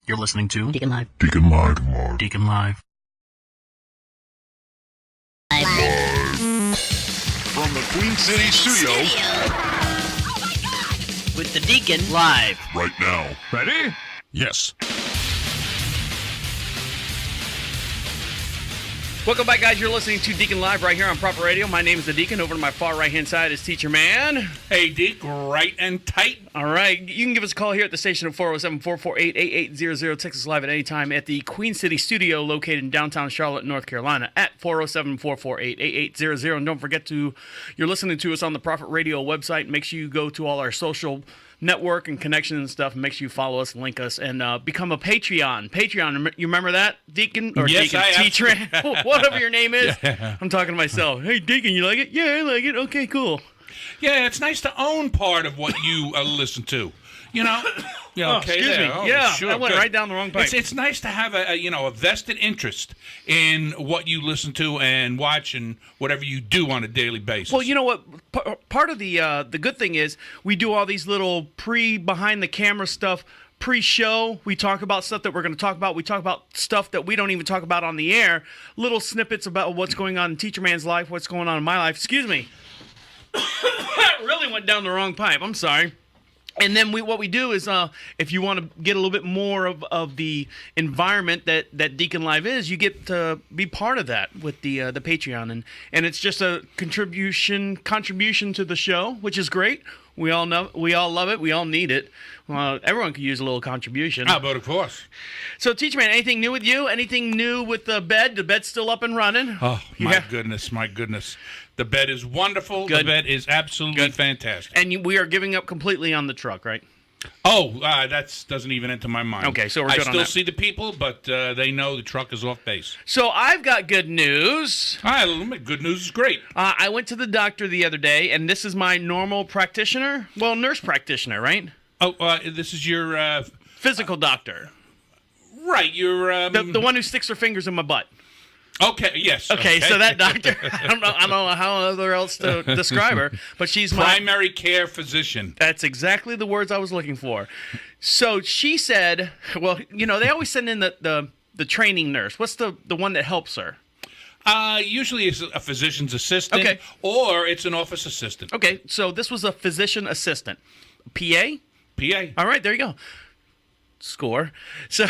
You're listening to Deacon Live. Deacon Live. Deacon Live. From the Queen City studio. With the Deacon Live. Right now. Ready? Yes. Welcome back, guys. You're listening to Deacon Live right here on Proper Radio. My name is the Deacon. Over to my far right-hand side is Teacher-man. Hey, Deke, right and tight. All right. You can give us a call here at the station at 407-448-8800. Text us live at any time at the Queen City studio located in downtown Charlotte, North Carolina at 407-448-8800. And don't forget you're listening to us on the Prophet Radio website. Make sure you go to all our social network and connections and stuff, and make sure you follow us, link us, and become a Patreon. You remember that, Deacon? Or yes, Deacon, Teacher, whatever your name is. Yeah. I'm talking to myself. Hey, Deacon, you like it? Yeah, I like it. Okay, cool. Yeah, it's nice to own part of what you listen to. You know? Yeah, okay, excuse there. me. Oh, Yeah, sure, I went good. right down the wrong pipe. It's nice to have a vested interest in what you listen to and watch and whatever you do on a daily basis. Well, you know what? Part of the good thing is we do all these little behind the camera stuff. Pre-show, we talk about stuff that we're going to talk about. We talk about stuff that we don't even talk about on the air. Little snippets about what's going on in Teacher-man's life, what's going on in my life. Excuse me. That really went down the wrong pipe. I'm sorry. And then what we do is, if you want to get a little bit more of the environment that Deacon Live is, you get to be part of that with the Patreon, and it's just a contribution to the show, which is great. We all love it. We all need it. Everyone could use a little contribution. Ah, but of course. So, Teacher-man, anything new with you? Anything new with the bed? The bed's still up and running? Oh, my goodness. The bed is wonderful. Good. The bed is absolutely fantastic. And we are giving up completely on the truck, right? Oh, that doesn't even enter my mind. Okay, so we're good on I still that. see the people, but they know the truck is off base. So I've got good news. All right, good news is great. I went to the doctor the other day, and this is my normal practitioner. Well, nurse practitioner, right? Oh, this is your... Physical doctor. right, your... The one who sticks her fingers in my butt. Okay, yes. Okay, so that doctor, I don't know how else to describe her, but she's my... Primary care physician. That's exactly the words I was looking for. So she said, well, they always send in the training nurse. What's the one that helps her? Usually it's a physician's assistant, Okay. or it's an office assistant. Okay, so this was a physician assistant. PA? PA. All right, there you go. Score. So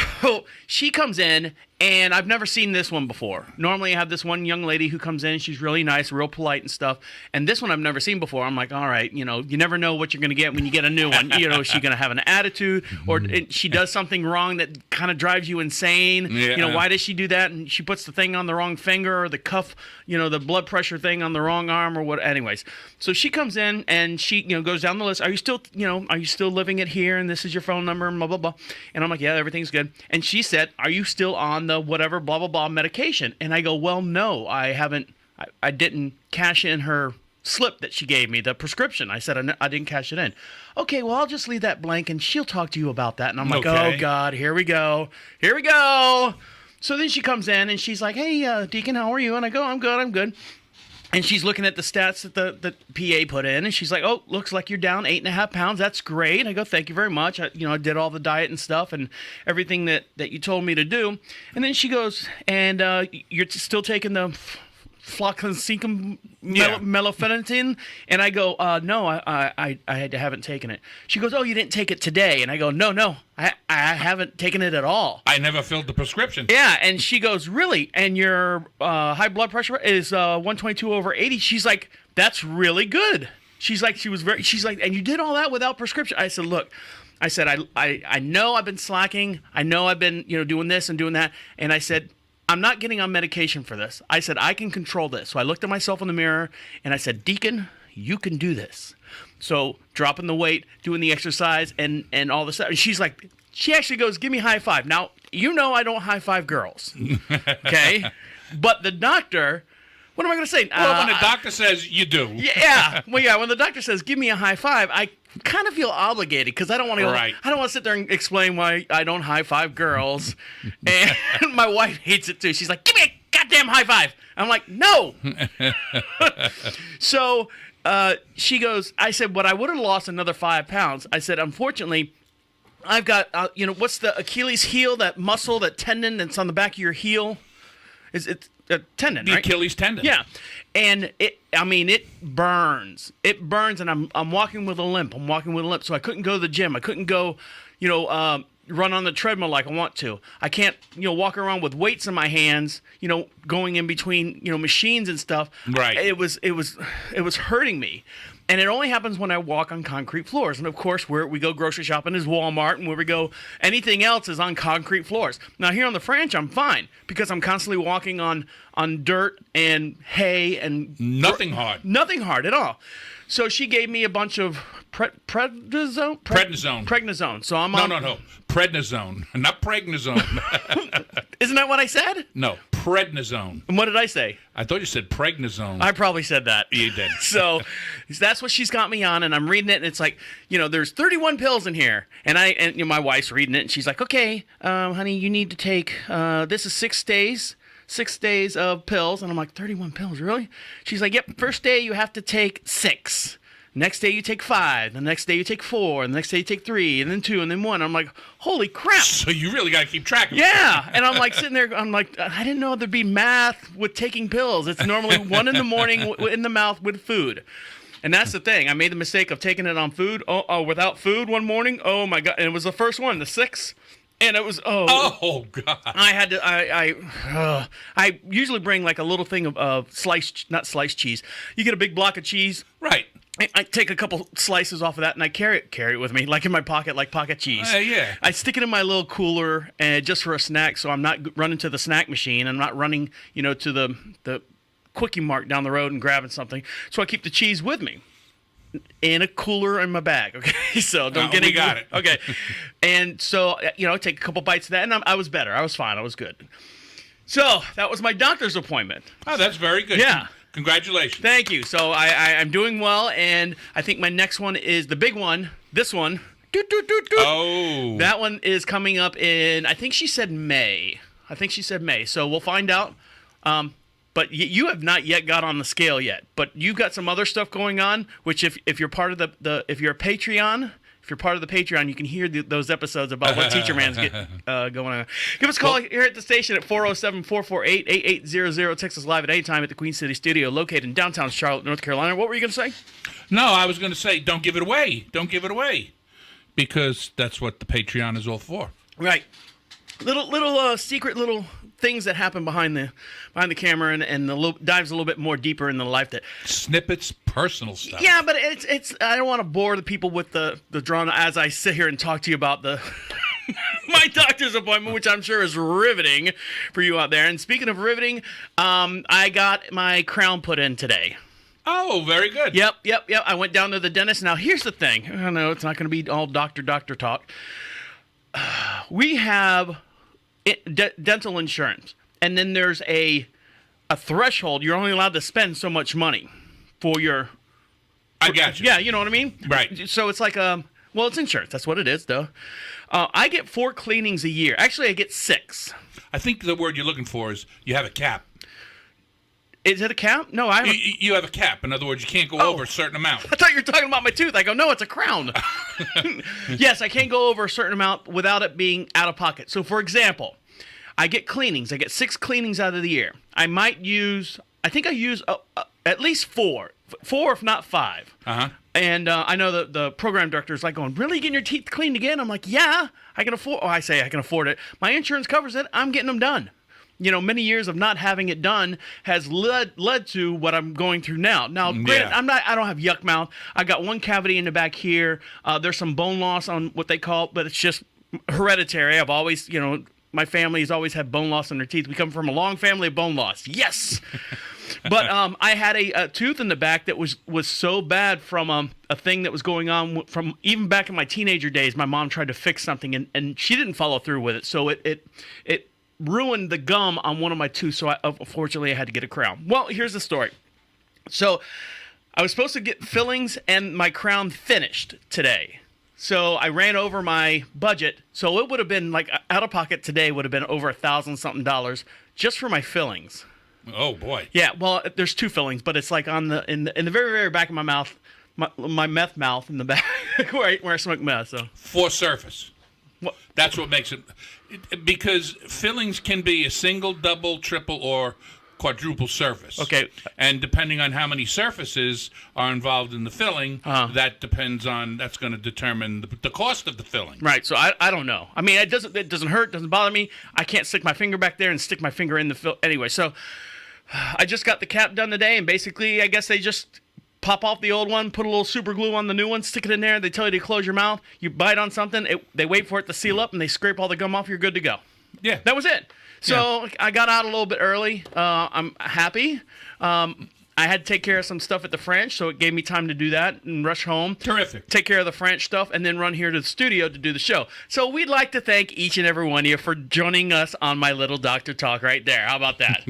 she comes in, and I've never seen this one before. Normally I have this one young lady who comes in. She's really nice, real polite and stuff. And this one I've never seen before. I'm like, all right, you never know what you're going to get when you get a new one. Is she going to have an attitude, or she does something wrong that kind of drives you insane? Yeah. Why does she do that? And she puts the thing on the wrong finger, or the cuff, the blood pressure thing on the wrong arm, or what? Anyways, so she comes in and she, goes down the list. Are you still living it here? And this is your phone number, and blah, blah, blah. And I'm like, yeah, everything's good. And she said, are you still on the whatever, blah, blah, blah medication? And I go, well, no, I haven't. I didn't cash in her slip that she gave me, the prescription. I said, I didn't cash it in. Okay, well, I'll just leave that blank, and she'll talk to you about that. And I'm like, Okay. oh, God, here we go. So then she comes in, and she's like, hey, Deacon, how are you? And I go, I'm good. And she's looking at the stats that the PA put in, and she's like, oh, looks like you're down 8.5 pounds. That's great. I go, thank you very much. I did all the diet and stuff and everything that you told me to do. And then she goes, and you're still taking the zicam melaphenidine? And I go, no, I haven't taken it. She goes, oh, you didn't take it today? And I go, no, I haven't taken it at all. I never filled the prescription. Yeah, and she goes, really? And your high blood pressure is 122/80? She's like, that's really good. She's like, and you did all that without prescription? I said, look, I know I've been slacking. I know I've been, doing this and doing that. And I said, I'm not getting on medication for this. I said, I can control this. So I looked at myself in the mirror, and I said, Deacon, you can do this. So dropping the weight, doing the exercise, and all this stuff. And she's like, she actually goes, give me a high five. Now, I don't high five girls. Okay? But the doctor, what am I going to say? Well, when the doctor says you do. Yeah. Well, yeah, when the doctor says, give me a high five, I kind of feel obligated because I don't want to Right. I don't want to sit there and explain why I don't high five girls. And my wife hates it too. She's like, give me a goddamn high five. I'm like, no. So she goes, I said, but I would have lost another 5 pounds. I said, unfortunately, I've got, what's the Achilles heel, that muscle, that tendon that's on the back of your heel? It's a tendon, The right? Achilles tendon. Yeah. And it burns. It burns, and I'm walking with a limp. So I couldn't go to the gym. I couldn't go, run on the treadmill like I want to. I can't, walk around with weights in my hands, going in between, machines and stuff. Right. It was hurting me. And it only happens when I walk on concrete floors. And of course, where we go grocery shopping is Walmart, and where we go anything else is on concrete floors. Now here on the ranch, I'm fine because I'm constantly walking on dirt and hay and Nothing hard. Nothing hard at all. So she gave me a bunch of prednisone. Prednisone. So I'm on. No. Prednisone, not pregnazone. Isn't that what I said? No, prednisone. And what did I say? I thought you said pregnazone. I probably said that. You did. So that's what she's got me on, and I'm reading it, and it's like, there's 31 pills in here, and my wife's reading it, and she's like, okay, honey, you need to take, this is 6 days. 6 days of pills. And I'm like, 31 pills, really? She's like, yep, first day you have to take 6. Next day you take 5. The next day you take 4. And the next day you take 3. And then 2. And then 1. I'm like, holy crap. So you really got to keep track of it. Yeah. And I'm like sitting there. I'm like, I didn't know there'd be math with taking pills. It's normally 1 in the morning in the mouth with food. And that's the thing. I made the mistake of taking it on food. Oh, without food one morning. Oh, my God. And it was the first one, the 6. And it was, Oh, God. I had to, I usually bring like a little thing of not sliced cheese. You get a big block of cheese. Right. I take a couple slices off of that, and I carry it with me, like in my pocket, like pocket cheese. Yeah. I stick it in my little cooler, and just for a snack, so I'm not running to the snack machine. I'm not running, to the Quickie Mart down the road and grabbing something. So I keep the cheese with me in a cooler in my bag. Okay, so don't get we any. got it. Okay, and so take a couple bites of that, and I was better. I was fine. I was good. So that was my doctor's appointment. Oh, that's very good. Yeah. Congratulations. Thank you. So I'm doing well, and I think my next one is the big one. This one. Oh. That one is coming up in, I think she said May. So we'll find out. But you have not yet got on the scale yet. But you've got some other stuff going on, which if you're part of if you're a Patreon, if you're part of the Patreon, you can hear those episodes about what Teacher-man's going on. Give us a call here at the station at 407-448-8800. Text us live at any time at the Queen City Studio, located in downtown Charlotte, North Carolina. What were you going to say? No, I was going to say, don't give it away. Don't give it away. Because that's what the Patreon is all for. Right. Little secret little things that happen behind the camera, and dives a little bit more deeper in the life that Snippets, personal stuff. Yeah, but it's I don't want to bore the people with the drama as I sit here and talk to you about the my doctor's appointment, which I'm sure is riveting for you out there. And speaking of riveting, I got my crown put in today. Oh, very good. Yep. I went down to the dentist. Now here's the thing. I know it's not going to be all doctor talk. We have dental insurance, and then there's a threshold. You're only allowed to spend so much money for your. I got you. Yeah, you know what I mean. Right. So it's like it's insurance. That's what it is, though. I get 4 cleanings a year. Actually, I get 6. I think the word you're looking for is you have a cap. Is it a cap? No, I have. You have a cap. In other words, you can't go over a certain amount. I thought you were talking about my tooth. I go, no, it's a crown. Yes, I can't go over a certain amount without it being out of pocket. So, for example, I get cleanings. I get 6 cleanings out of the year. I use at least 4 if not 5. Uh-huh. And I know the program director is like going, really, getting your teeth cleaned again? I'm like, yeah, I can afford. Oh, I say I can afford it. My insurance covers it. I'm getting them done. Many years of not having it done has led to what I'm going through now. Now, granted, I don't have yuck mouth. I got 1 cavity in the back here. There's some bone loss on what they call it, but it's just hereditary. I've always, my family has always had bone loss in their teeth. We come from a long family of bone loss. Yes. But I had a tooth in the back that was so bad from a thing that was going on from even back in my teenager days. My mom tried to fix something, and she didn't follow through with it. So it ruined the gum on one of my tooth, so unfortunately I had to get a crown. Well, here's the story. So I was supposed to get fillings and my crown finished today. So I ran over my budget, so it would have been like out of pocket today would have been over $1,000-something just for my fillings. Oh boy. Yeah, well, there's 2 fillings, but it's like in the very, very back of my mouth, my meth mouth in the back where I smoke meth. So For surface. That's what makes it because fillings can be a single, double, triple, or quadruple surface. Okay. And depending on how many surfaces are involved in the filling, that's going to determine the cost of the filling. Right. So I don't know. I mean, it doesn't hurt, doesn't bother me. I can't stick my finger back there and stick my finger in the fill. Anyway, so I just got the cap done today, and basically, I guess they just pop off the old one, put a little super glue on the new one, stick it in there. They tell you to close your mouth. You bite on something. They wait for it to seal up, and they scrape all the gum off. You're good to go. Yeah. That was it. So I got out a little bit early. I'm happy. I had to take care of some stuff at the French, so it gave me time to do that and rush home. Terrific. Take care of the French stuff, and then run here to the studio to do the show. So we'd like to thank each and every one of you for joining us on my little doctor talk right there. How about that?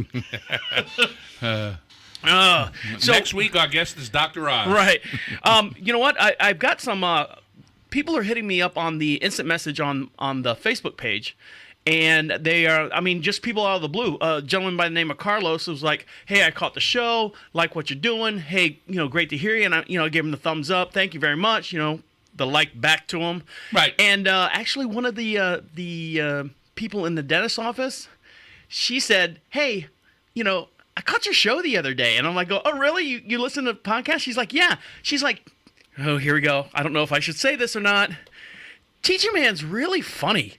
So next week, our guest is Dr. Oz. Right. You know what? I've got some people are hitting me up on the instant message on the Facebook page. And they are, I mean, just people out of the blue. A gentleman by the name of Carlos was like, hey, I caught the show, like what you're doing. Hey, great to hear you. And I gave him the thumbs up. Thank you very much. The like back to him. Right. And actually, one of the people in the dentist's office, she said, hey, I caught your show the other day. And I'm like, oh, really? You listen to podcasts? She's like, yeah. She's like, oh, here we go. I don't know if I should say this or not. Teacher-man's really funny.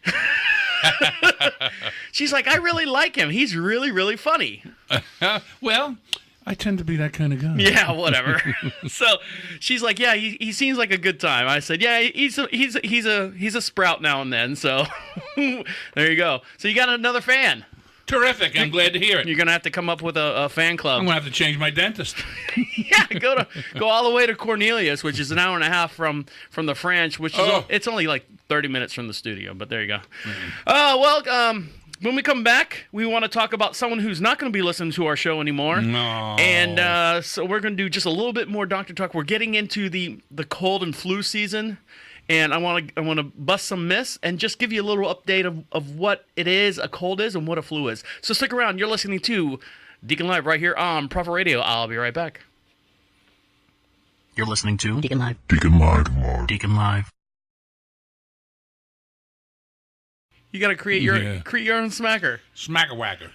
She's like, I really like him. He's really, really funny. Well, I tend to be that kind of guy. Yeah, whatever. So she's like, yeah, he seems like a good time. I said, yeah, he's a sprout now and then. So there you go. So you got another fan. Terrific. I'm glad to hear it. You're gonna have to come up with a fan club. I'm gonna have to change my dentist. Yeah, go all the way to Cornelius, which is an hour and a half from the French, which is it's only like 30 minutes from the studio. But there you go. When we come back, we want to talk about someone who's not going to be listening to our show anymore. No. And so we're going to do just a little bit more doctor talk. We're getting into the cold and flu season. And I want to bust some myths and just give you a little update of what it is, a cold is, and what a flu is. So stick around. You're listening to Deacon Live right here on Prophet Radio. I'll be right back. You're listening to Deacon Live. Deacon Live. Deacon Live. You got to create your own smacker. Smacker whacker.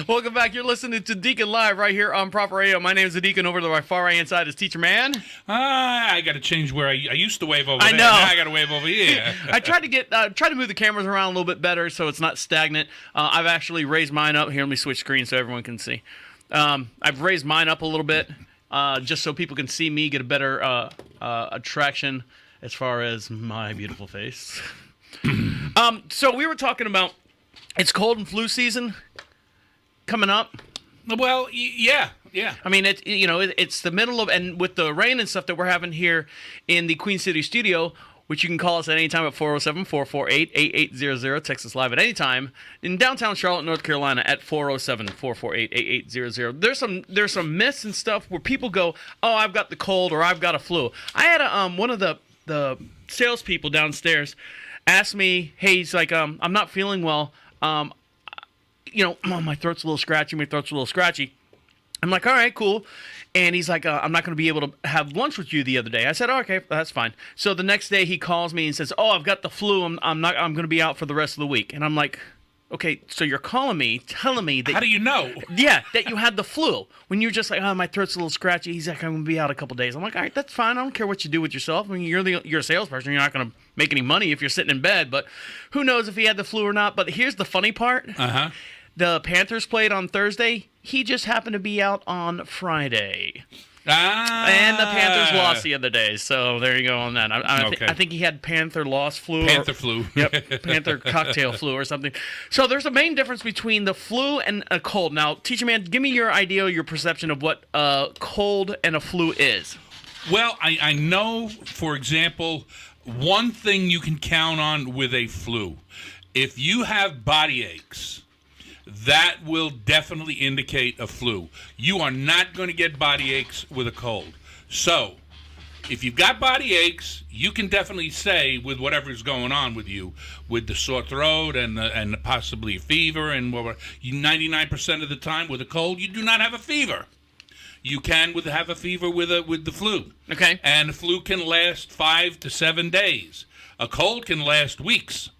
Welcome back. You're listening to Deacon Live right here on Prophet Radio. My name is the Deacon. Over to my far right hand side is Teacher-man. I got to change where I used to wave over there. I know. Now I got to wave over here. I tried to move the cameras around a little bit better so it's not stagnant. I've actually raised mine up. Here, let me switch screens so everyone can see. I've raised mine up a little bit just so people can see me, get a better attraction as far as my beautiful face. So we were talking about it's cold and flu season coming up. Well, yeah. I mean, it's the middle of, and with the rain and stuff that we're having here in the Queen City studio, which you can call us at any time at 407-448-8800. Text us live at any time. In downtown Charlotte, North Carolina at 407-448-8800. There's some myths and stuff where people go, oh, I've got the cold or I've got a flu. I had one of the salespeople downstairs asked me, hey, he's like, I'm not feeling well. My throat's a little scratchy. I'm like, all right, cool. And he's like, I'm not going to be able to have lunch with you the other day. I said, oh, okay, that's fine. So the next day he calls me and says, oh, I've got the flu. I'm going to be out for the rest of the week. And I'm like, okay, so you're calling me, telling me that... How do you know? Yeah, that you had the flu. When you're just like, oh, my throat's a little scratchy. He's like, I'm going to be out a couple days. I'm like, all right, that's fine. I don't care what you do with yourself. I mean, you're a salesperson. You're not going to make any money if you're sitting in bed. But who knows if he had the flu or not. But here's the funny part. Uh-huh. The Panthers played on Thursday. He just happened to be out on Friday. And the Panthers lost the other day, so there you go on that. I think he had Panther loss flu. Panther flu. Yep, Panther cocktail flu or something. So there's a main difference between the flu and a cold. Now, Teacher-man, give me your idea, your perception of what a cold and a flu is. Well, I know, for example, one thing you can count on with a flu. If you have body aches, that will definitely indicate a flu. You are not going to get body aches with a cold. So, if you've got body aches, you can definitely say with whatever's going on with you, with the sore throat and possibly a fever, and 99% of the time with a cold, you do not have a fever. You can have a fever with the flu. Okay. And the flu can last 5 to 7 days. A cold can last weeks.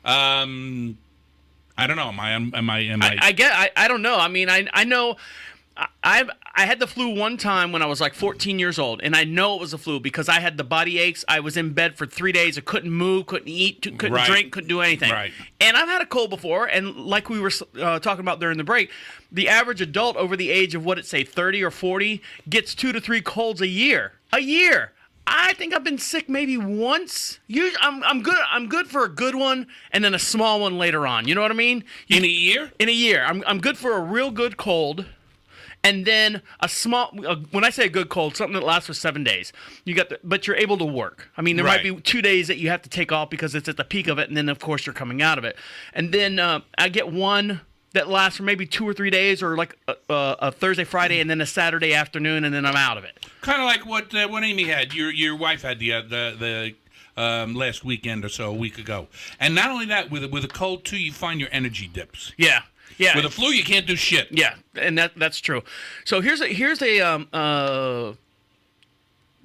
I don't know. Am I? I don't know. I mean, I know. I had the flu one time when I was like 14 years old, and I know it was a flu because I had the body aches. I was in bed for 3 days. I couldn't move, couldn't eat, couldn't drink, couldn't do anything. Right. And I've had a cold before, and like we were talking about during the break, the average adult over the age of, 30 or 40 gets 2 to 3 colds a year. A year. I think I've been sick maybe once. I'm good. I'm good for a good one, and then a small one later on. You know what I mean? In a year? In a year, I'm good for a real good cold. And then a small, when I say a good cold, something that lasts for 7 days. But you're able to work. I mean, there might be 2 days that you have to take off because it's at the peak of it, and then of course you're coming out of it. And then I get one that lasts for maybe 2 or 3 days, or like a Thursday, Friday, and then a Saturday afternoon, and then I'm out of it. Kind of like what Amy had. Your wife had the last weekend or so, a week ago. And not only that, with a cold too, you find your energy dips. Yeah. Yeah. With a flu, you can't do shit. Yeah, and that's true. So here's a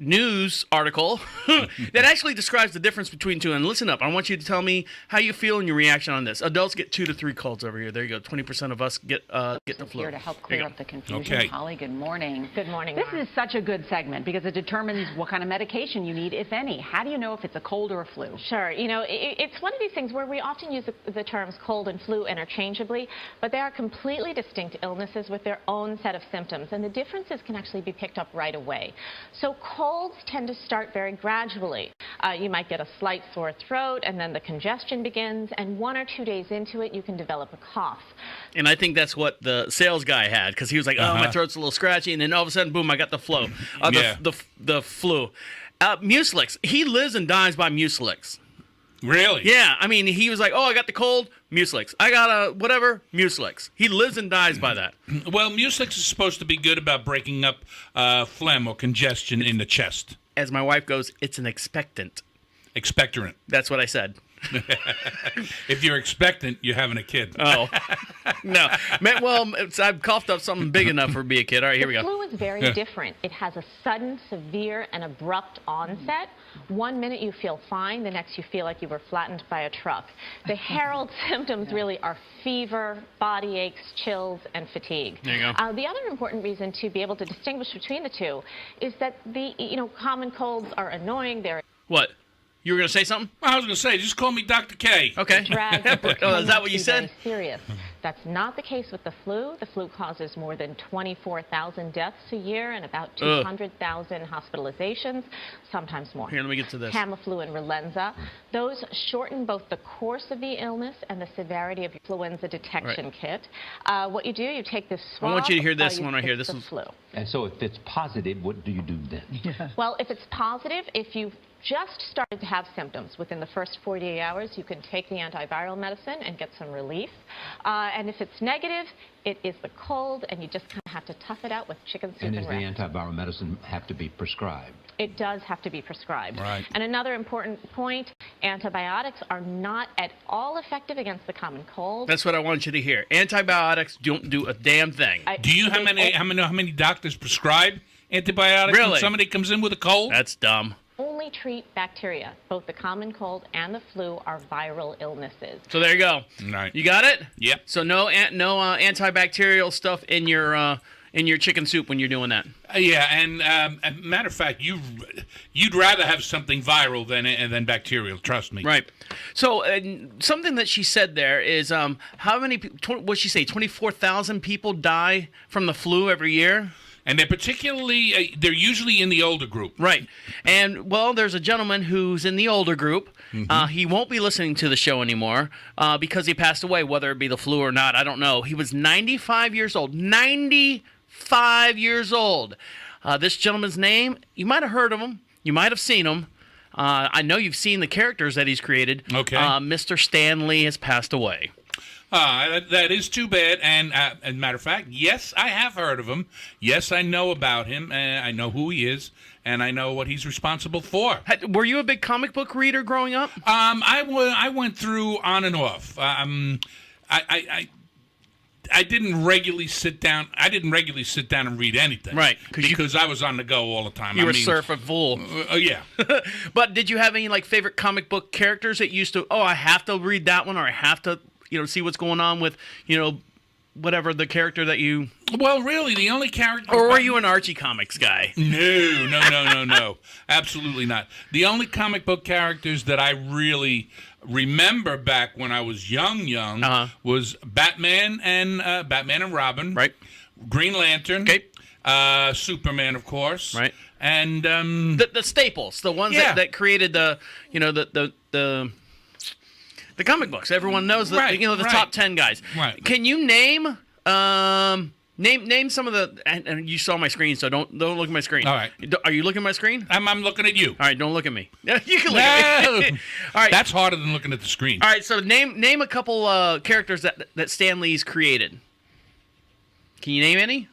news article that actually describes the difference between two. And listen up, I want you to tell me how you feel and your reaction on this. Adults get 2 to 3 colds over here. There you go. 20% of us get the flu. Here to help clear up the confusion. Okay. Holly, good morning. Good morning. This is such a good segment because it determines what kind of medication you need, if any. How do you know if it's a cold or a flu? Sure. You know, it's one of these things where we often use the terms cold and flu interchangeably, but they are completely distinct illnesses with their own set of symptoms, and the differences can actually be picked up right away. So colds tend to start very gradually. You might get a slight sore throat, and then the congestion begins, and 1 or 2 days into it, you can develop a cough. And I think that's what the sales guy had, because he was like, "Oh, my throat's a little scratchy," and then all of a sudden, boom, I got the flu. The flu. Mucilix. He lives and dies by Mucilix. Really? Yeah, I mean, he was like, "Oh, I got the cold, Mucilix. I got a whatever, Mucilix." He lives and dies by that. Well, Mucilix is supposed to be good about breaking up phlegm or congestion in the chest. As my wife goes, it's an expectant. Expectorant. That's what I said. If you're expectant, you're having a kid. Oh, no. Well, I've coughed up something big enough for me a kid. All right, here we go. The flu is very different. It has a sudden, severe, and abrupt onset. 1 minute you feel fine, the next you feel like you were flattened by a truck. The herald symptoms really are fever, body aches, chills, and fatigue. There you go. The other important reason to be able to distinguish between the two is that the common colds are annoying. They're What? You were going to say something? I was going to say, just call me Dr. K. Okay. Oh, is that what you said? Very serious. That's not the case with the flu. The flu causes more than 24,000 deaths a year and about 200,000 hospitalizations, sometimes more. Here, let me get to this. Tamiflu and Relenza. Those shorten both the course of the illness and the severity of your influenza detection kit. What you do, you take this swab. I want you to hear this one right here. This is is flu. And so if it's positive, what do you do then? Well, if it's positive, if you've just started to have symptoms within the first 48 hours, you can take the antiviral medicine and get some relief. And if it's negative, it is the cold, and you just kind of have to tough it out with chicken soup And and does the rest. antiviral medicine have to be prescribed? It does have to be prescribed. Right. And another important point, antibiotics are not at all effective against the common cold. That's what I want you to hear. Antibiotics don't do a damn thing. Do you how many doctors prescribe antibiotics Really? when somebody comes in with a cold? That's dumb. Only treat bacteria. Both the common cold and the flu are viral illnesses. So there you go. Right. You got it? Yep. So no antibacterial stuff in your chicken soup when you're doing that. Yeah, and matter of fact, you'd rather have something viral than bacterial. Trust me. Right. So something that she said there is how many? What'd she say? 24,000 people die from the flu every year. And they're usually in the older group. Right. And, well, there's a gentleman who's in the older group. He won't be listening to the show anymore because he passed away, whether it be the flu or not. I don't know. He was 95 years old. 95 years old. This gentleman's name, you might have heard of him. You might have seen him. I know you've seen the characters that he's created. Okay. Mr. Stan Lee has passed away. That is too bad. And as a matter of fact, yes, I have heard of him. Yes, I know about him. I know who he is, and I know what he's responsible for. Were you a big comic book reader growing up? I went through on and off. I didn't regularly sit down. I didn't regularly sit down and read anything. Right, because I was on the go all the time. You were surfing full. Yeah. But did you have any like favorite comic book characters that you used to? Oh, I have to read that one, or I have to, see what's going on with, whatever the character that you. Well, really, the only character. Or were you an Archie Comics guy? No. Absolutely not. The only comic book characters that I really remember back when I was young, was Batman and Robin. Right. Green Lantern. Okay. Superman, of course. Right. And the staples, the ones that created the comic books. Everyone knows the top 10 guys. Right. Can you name some of the? And you saw my screen, so don't look at my screen. All right. Are you looking at my screen? I'm looking at you. All right, don't look at me. You can look at me. All right. That's harder than looking at the screen. All right, so name a couple characters that Stan Lee's created. Can you name any?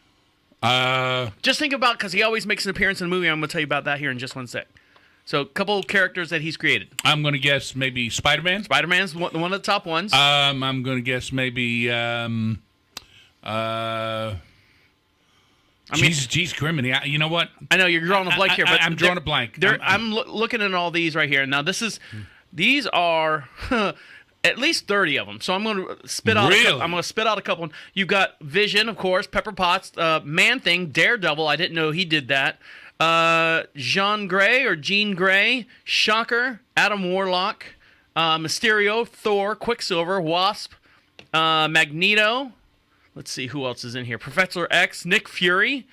Just think about, because he always makes an appearance in the movie. I'm going to tell you about that here in just one sec. So a couple characters that he's created. I'm going to guess maybe Spider-Man. Spider-Man's one of the top ones. I'm going to guess maybe. Geez, Criminy. You know what? I know you're drawing a blank here, but I'm drawing a blank. I'm looking at all these right here. Now these are at least 30 of them. So I'm going to spit out. Really? I'm going to spit out a couple. You've got Vision, of course, Pepper Potts, Man-Thing, Daredevil. I didn't know he did that. Jean Grey, Shocker, Adam Warlock, Mysterio, Thor, Quicksilver, Wasp, Magneto. Let's see who else is in here. Professor X, Nick Fury,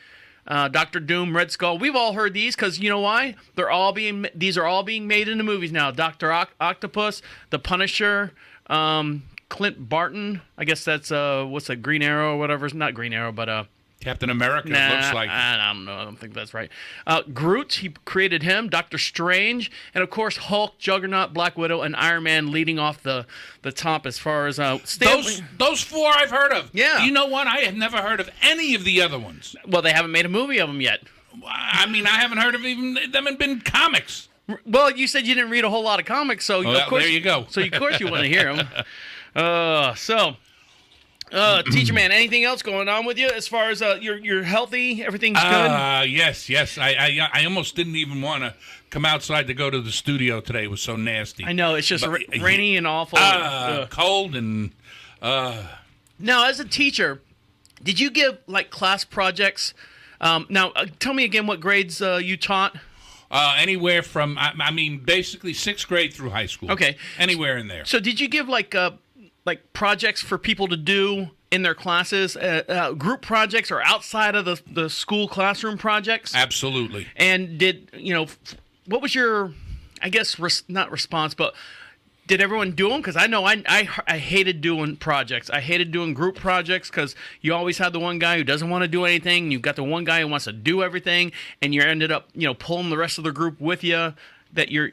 Doctor Doom, Red Skull. We've all heard these because you know why? These are all being made into movies now. Doctor Octopus, The Punisher, Clint Barton. I guess that's what's a Green Arrow or whatever. Not Green Arrow, but Captain America. It looks like. I don't know. I don't think that's right. Groot, he created him. Doctor Strange, and of course Hulk, Juggernaut, Black Widow, and Iron Man leading off the top as far as those four I've heard of. Yeah. You know what? I have never heard of any of the other ones. Well, they haven't made a movie of them yet. I mean, I haven't heard of even them in been comics. Well, you said you didn't read a whole lot of comics, so of course, there you go. So of course you want to hear them. Teacher-man, anything else going on with you as far as you're healthy? Everything's good? Yes. I almost didn't even want to come outside to go to the studio today. It was so nasty. I know. It's just rainy and awful. Cold and... Now, as a teacher, did you give, class projects? Now, tell me again what grades you taught. Anywhere from, basically 6th grade through high school. Okay. Anywhere in there. So did you give, projects for people to do in their classes, group projects or outside of the school classroom projects? Absolutely. And did, what was your, I guess, not response, but did everyone do them? Because I know I hated doing projects. I hated doing group projects because you always have the one guy who doesn't want to do anything. And you've got the one guy who wants to do everything. And you ended up, pulling the rest of the group with you that you're,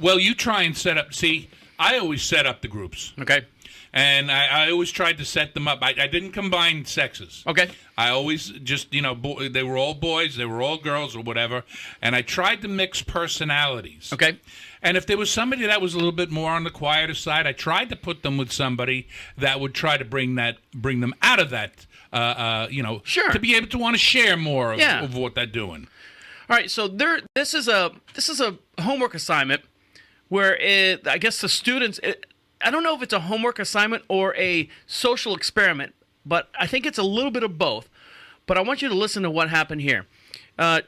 Well, you try and set up, see, I always set up the groups. Okay. And I always tried to set them up. I didn't combine sexes. Okay. I always just, they were all boys, they were all girls or whatever. And I tried to mix personalities. Okay. And if there was somebody that was a little bit more on the quieter side, I tried to put them with somebody that would try to bring them out of that, Sure. to be able to want to share more of what they're doing. All right. So this is a homework assignment where I guess the students. I don't know if it's a homework assignment or a social experiment, but I think it's a little bit of both. But I want you to listen to what happened here.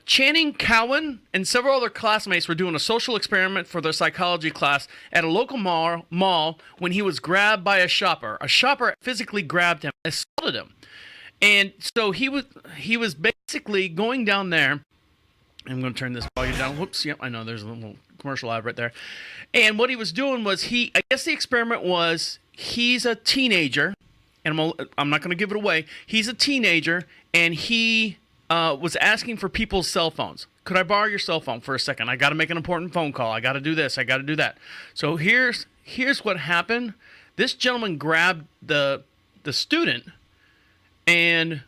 Channing Cowan and several other classmates were doing a social experiment for their psychology class at a local mall when he was grabbed by a shopper. A shopper physically grabbed him, assaulted him. And so he was basically going down there. I'm going to turn this volume down. Whoops. Yep, I know there's a little commercial ad right there. And what he was doing was I guess the experiment was he's a teenager, and I'm not going to give it away. He's a teenager, and he was asking for people's cell phones. Could I borrow your cell phone for a second? I got to make an important phone call. I got to do this. I got to do that. So here's what happened. This gentleman grabbed the student, and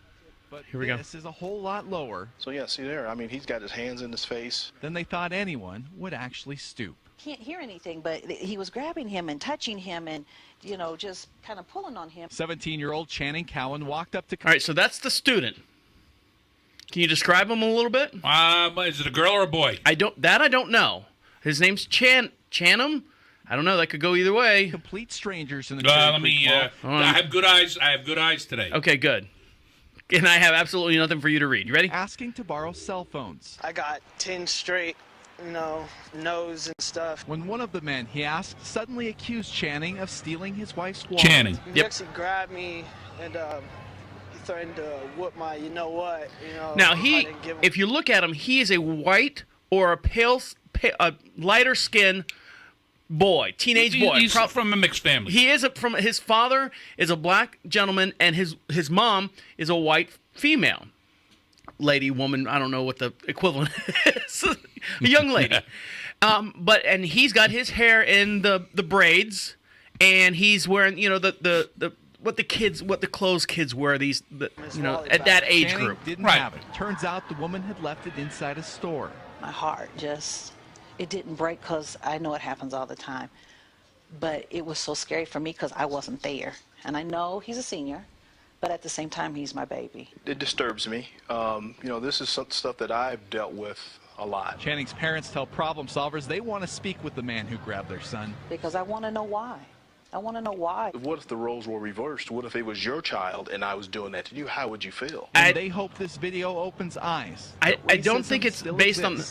here we go. This is a whole lot lower. So yeah, see there. I mean, he's got his hands in his face. Than they thought anyone would actually stoop. can't hear anything, but he was grabbing him and touching him and, you know, just kind of pulling on him. 17-year-old Channing Cowan walked up to... All right, so that's the student. Can you describe him a little bit? Is it a girl or a boy? I don't know. His name's Chanham. I don't know. That could go either way. Complete strangers in the Let me. I have good eyes. I have good eyes today. Okay, good. And I have absolutely nothing for you to read. You ready? Asking to borrow cell phones. I got 10 straight, nose and stuff. When one of the men he asked suddenly accused Channing of stealing his wife's wallet. Channing. He actually grabbed me and he threatened to whoop my, Now if you look at him, he is a white or a lighter skin boy, teenage boy. He's from a mixed family. He is from his father is a black gentleman and his mom is a white female. Lady, woman, I don't know what the equivalent is. A young lady. And he's got his hair in the braids and he's wearing, what the clothes kids wear at that age Channing group. Didn't have it. Turns out the woman had left it inside a store. My heart it didn't break because I know it happens all the time. But it was so scary for me because I wasn't there. And I know he's a senior, but at the same time, he's my baby. It disturbs me. This is some stuff that I've dealt with a lot. Channing's parents tell problem solvers they want to speak with the man who grabbed their son. Because I want to know why. I want to know why. What if the roles were reversed? What if it was your child and I was doing that to you? How would you feel? And they hope this video opens eyes. I don't think it's based on the...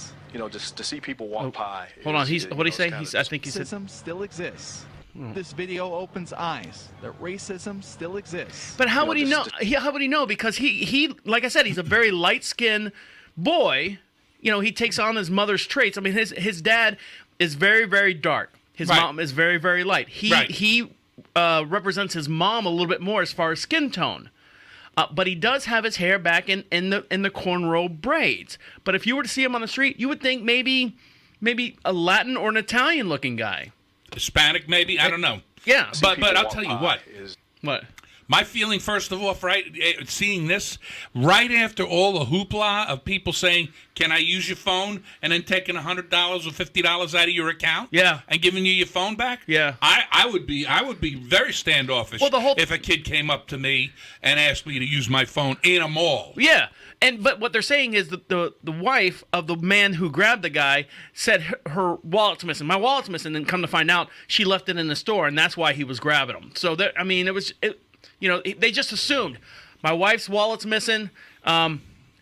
Just to see people walk by. Hold on, what did he say? I think he said... Racism still exists. This video opens eyes that racism still exists. But how would he know? How would he know? Because he, like I said, he's a very light-skinned boy. He takes on his mother's traits. I mean, his dad is very, very dark. His mom is very, very light. He represents his mom a little bit more as far as skin tone. But he does have his hair back in the cornrow braids. But if you were to see him on the street, you would think maybe a Latin or an Italian looking guy. Hispanic, maybe? I don't know. Yeah. But I'll tell you what. What? My feeling, first of all, seeing this, right after all the hoopla of people saying, can I use your phone? And then taking $100 or $50 out of your account? Yeah. And giving you your phone back? Yeah. I would be very standoffish if a kid came up to me and asked me to use my phone in a mall. Yeah. But what they're saying is that the wife of the man who grabbed the guy said her wallet's missing. My wallet's missing. And come to find out, she left it in the store, and that's why he was grabbing him. So, they just assumed my wife's wallet's missing.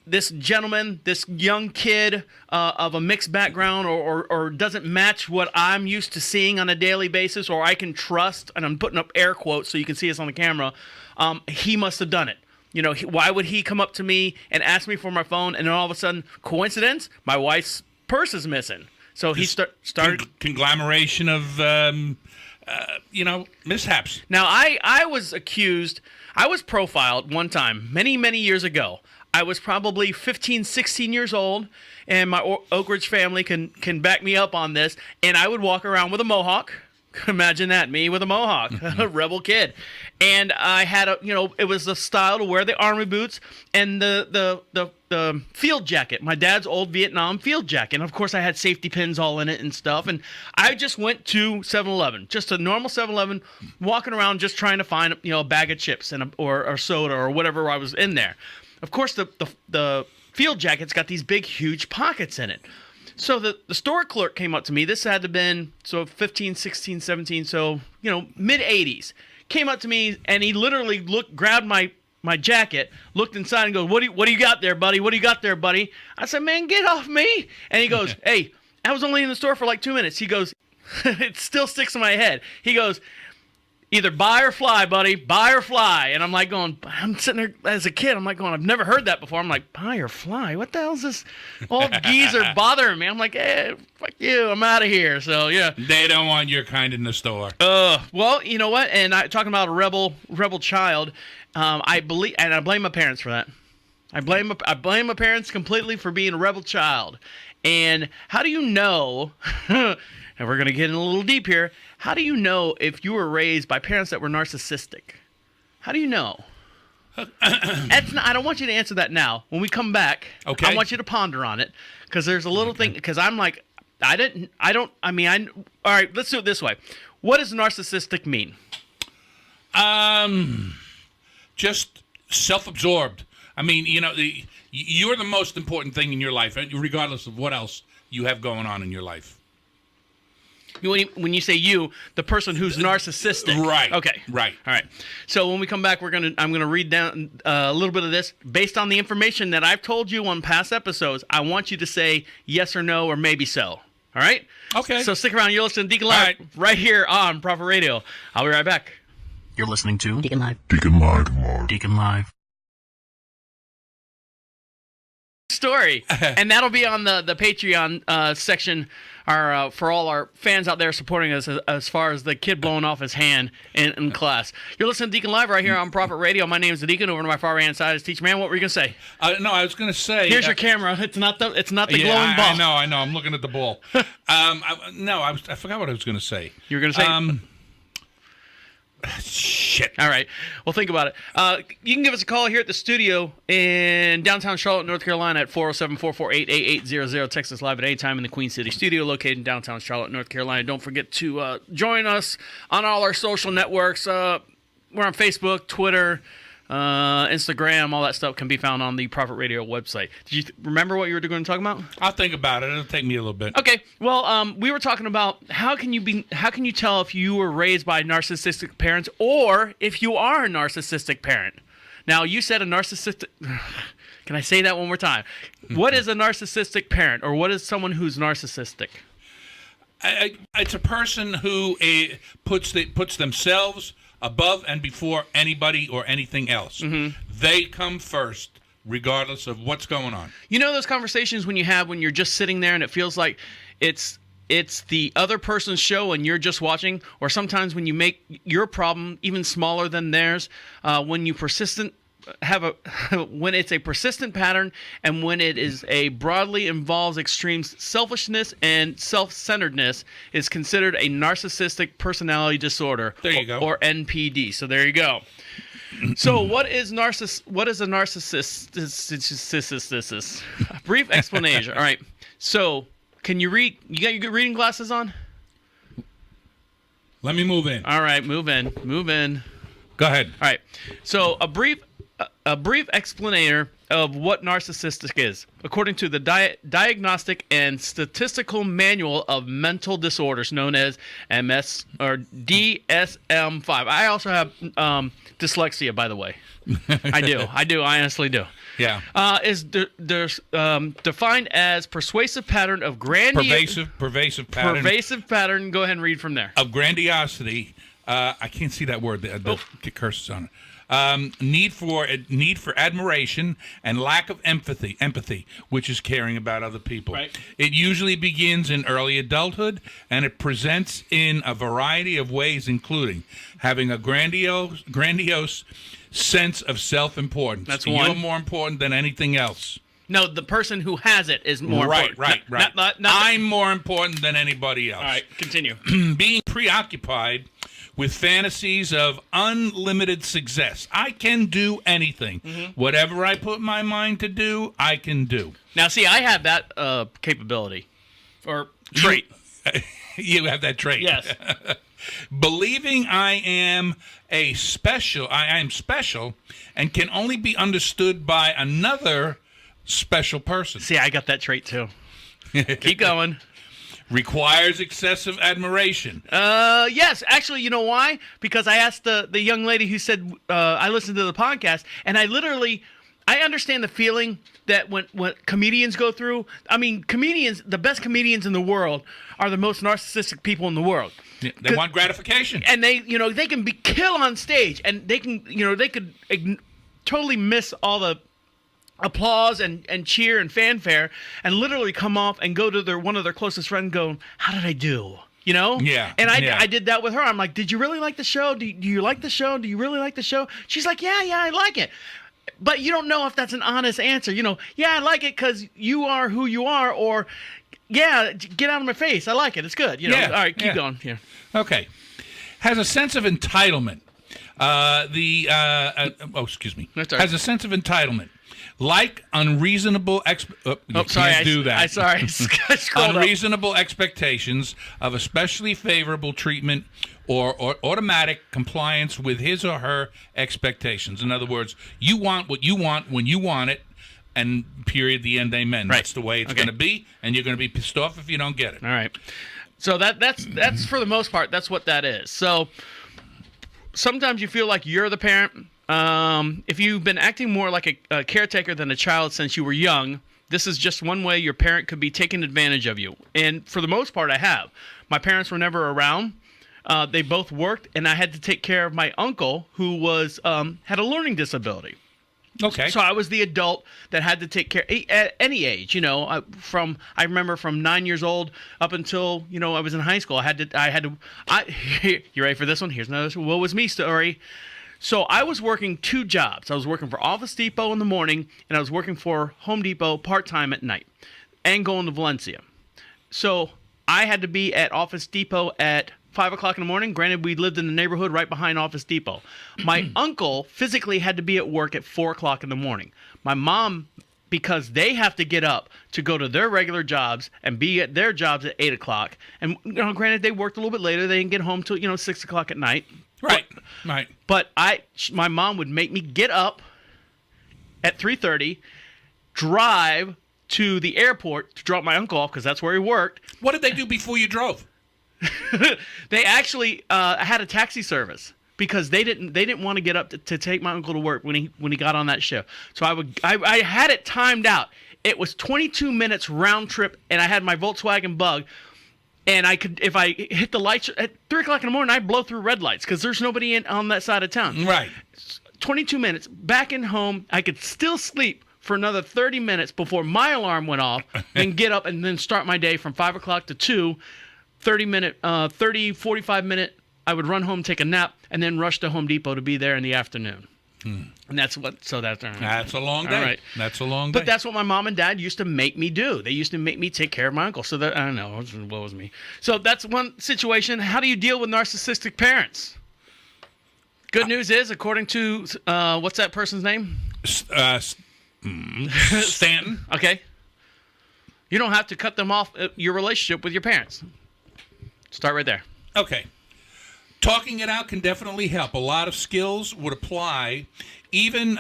This gentleman, this young kid of a mixed background or doesn't match what I'm used to seeing on a daily basis or I can trust, and I'm putting up air quotes so you can see us on the camera, he must have done it. Why would he come up to me and ask me for my phone and then all of a sudden, coincidence, my wife's purse is missing. So he started... Conglomeration of... mishaps. Now, I was profiled one time, many, many years ago. I was probably 15, 16 years old, and my Oak Ridge family can back me up on this, and I would walk around with a mohawk. Imagine that, me with a mohawk, a rebel kid. And I had it was the style to wear the army boots and the field jacket, my dad's old Vietnam field jacket. And of course I had safety pins all in it and stuff. And I just went to 7-Eleven, just a normal 7-Eleven, walking around just trying to find, a bag of chips or soda or whatever I was in there. Of course the field jacket's got these big, huge pockets in it. So the store clerk came up to me. This had to have been 15, 16, 17, so mid-80s. Came up to me and he literally grabbed my jacket, looked inside and goes, "What do you got there, buddy? What do you got there, buddy?" I said, "Man, get off me!" And he goes, "Hey, I was only in the store for like 2 minutes." He goes, it still sticks in my head. He goes, "Either buy or fly, buddy. Buy or fly." And I'm like I'm sitting there as a kid. I'm like I've never heard that before. I'm like, buy or fly? What the hell is this old geezer bothering me? I'm like, fuck you. I'm out of here. So, yeah. They don't want your kind in the store. Well, you know what? And talking about a rebel child, I blame my parents for that. I blame my parents completely for being a rebel child. And how do you know, and we're going to get in a little deep here, how do you know if you were raised by parents that were narcissistic? How do you know? I don't want you to answer that now. When we come back, okay. I want you to ponder on it because there's a little thing. Because I'm like, All right, let's do it this way. What does narcissistic mean? Just self-absorbed. I mean, you're the most important thing in your life, regardless of what else you have going on in your life. When you say you, the person who's narcissistic. Right. Okay. Right. All right. So when we come back, I'm gonna read down a little bit of this based on the information that I've told you on past episodes. I want you to say yes or no or maybe so. All right. Okay. So stick around. You're listening to Deacon Live right here on Prophet Radio. I'll be right back. You're listening to Deacon Live. Deacon Live. Deacon Live. Story, and that'll be on the Patreon section. For all our fans out there supporting us as far as the kid blowing off his hand in class. You're listening to Deacon Live right here on Prophet Radio. My name is the Deacon. Over to my far right side is Teacher-man. What were you gonna say? No, I was gonna say. Here's your camera. It's not the glowing ball. I know. I'm looking at the ball. I forgot what I was gonna say. You were gonna say. Shit. All right. Well, think about it. You can give us a call here at the studio in downtown Charlotte, North Carolina at 407-448-8800. Text us live at any time in the Queen City studio located in downtown Charlotte, North Carolina. Don't forget to join us on all our social networks. We're on Facebook, Twitter, Instagram. All that stuff can be found on the Prophet Radio website. Did you remember what you were going to talk about? I'll think about it. It'll take me a little bit. Okay. Well, we were talking about how can you tell if you were raised by narcissistic parents or if you are a narcissistic parent. Now, you said a narcissistic. Can I say that one more time? What is a narcissistic parent, or what is someone who's narcissistic? It's a person who puts themselves above and before anybody or anything else. Mm-hmm. They come first, regardless of what's going on. You know those conversations when you're just sitting there and it feels like it's the other person's show and you're just watching, or sometimes when you make your problem even smaller than theirs, when it's a persistent pattern and when it is a broadly involves extreme selfishness and self-centeredness, is considered a narcissistic personality disorder. There you go. Or NPD. So there you go. So what is a narcissist? A brief explanation. All right. So can you read? You got your good reading glasses on? Let me move in. All right, move in. Go ahead. All right. So a brief explanator of what narcissistic is, according to the Diagnostic and Statistical Manual of Mental Disorders, known as MS or DSM-5. I also have dyslexia, by the way. I do. I honestly do. Yeah. Is defined as pervasive pattern of pervasive pattern. Go ahead and read from there. Of grandiosity. I can't see that word. The curses on it. Need for admiration and lack of empathy, which is caring about other people. Right. It usually begins in early adulthood, and it presents in a variety of ways, including having a grandiose sense of self-importance. That's one. You're more important than anything else. No, the person who has it is more important. Right. Not I'm more important than anybody else. All right, continue. Being preoccupied with fantasies of unlimited success. I can do anything. Mm-hmm. Whatever I put my mind to do, I can do. Now, see, I have that capability or trait. You have that trait. Yes. Believing I am special and can only be understood by another special person. See, I got that trait too. Keep going. Requires excessive admiration. Yes. Actually, you know why? Because I asked the young lady who said, I listened to the podcast, and I understand the feeling that when comedians go through. I mean, the best comedians in the world are the most narcissistic people in the world. Yeah, they want gratification. And they can be kill on stage, and they could totally miss all the applause and cheer and fanfare, and literally come off and go to one of their closest friends going, how did I do? Yeah. And I did that with her. I'm like, did you really like the show? Do you like the show? Do you really like the show? She's like, yeah, I like it. But you don't know if that's an honest answer. Yeah, I like it because you are who you are, or yeah, get out of my face. I like it. It's good. Yeah. All right, keep going here. Okay. Has a sense of entitlement. Excuse me. That's all right. Has a sense of entitlement. Like unreasonable do that. Sorry, I scrolled up. Unreasonable expectations of especially favorable treatment or automatic compliance with his or her expectations. In other words, you want what you want when you want it, and period, the end, amen. Right. That's the way it's going to be, and you're going to be pissed off if you don't get it. All right. So that's for the most part, that's what that is. So sometimes you feel like you're the parent. If you've been acting more like a caretaker than a child since you were young, this is just one way your parent could be taking advantage of you. And for the most part, I have. My parents were never around. They both worked, and I had to take care of my uncle who was had a learning disability. Okay. So I was the adult that had to take care at any age. I remember from 9 years old up until I was in high school. You ready for this one? Here's another "woe was me" story. So I was working 2 jobs. I was working for Office Depot in the morning, and I was working for Home Depot part-time at night, and going to Valencia. So I had to be at Office Depot at 5 o'clock in the morning. Granted, we lived in the neighborhood right behind Office Depot. My uncle physically had to be at work at 4 o'clock in the morning. My mom, because they have to get up to go to their regular jobs and be at their jobs at 8 o'clock. And granted, they worked a little bit later. They didn't get home till 6 o'clock at night. Right. But my mom would make me get up at 3:30, drive to the airport to drop my uncle off because that's where he worked. What did they do before you drove? They actually had a taxi service because they didn't want to get up to take my uncle to work when he got on that shift. So I had it timed out. It was 22 minutes round trip, and I had my Volkswagen Bug. And I could, if I hit the lights at 3 o'clock in the morning, I'd blow through red lights because there's nobody on that side of town. Right. 22 minutes back in home. I could still sleep for another 30 minutes before my alarm went off, then get up and then start my day from 5 o'clock to 2. 45 minute. I would run home, take a nap, and then rush to Home Depot to be there in the afternoon. And that's a long day. All right. That's a long day. But that's what my mom and dad used to make me do. They used to make me take care of my uncle. So that, I don't know, what was me? So that's one situation. How do you deal with narcissistic parents? Good news is, according to what's that person's name? Stanton. Okay. You don't have to cut them off your relationship with your parents. Start right there. Okay. Talking it out can definitely help. A lot of skills would apply, even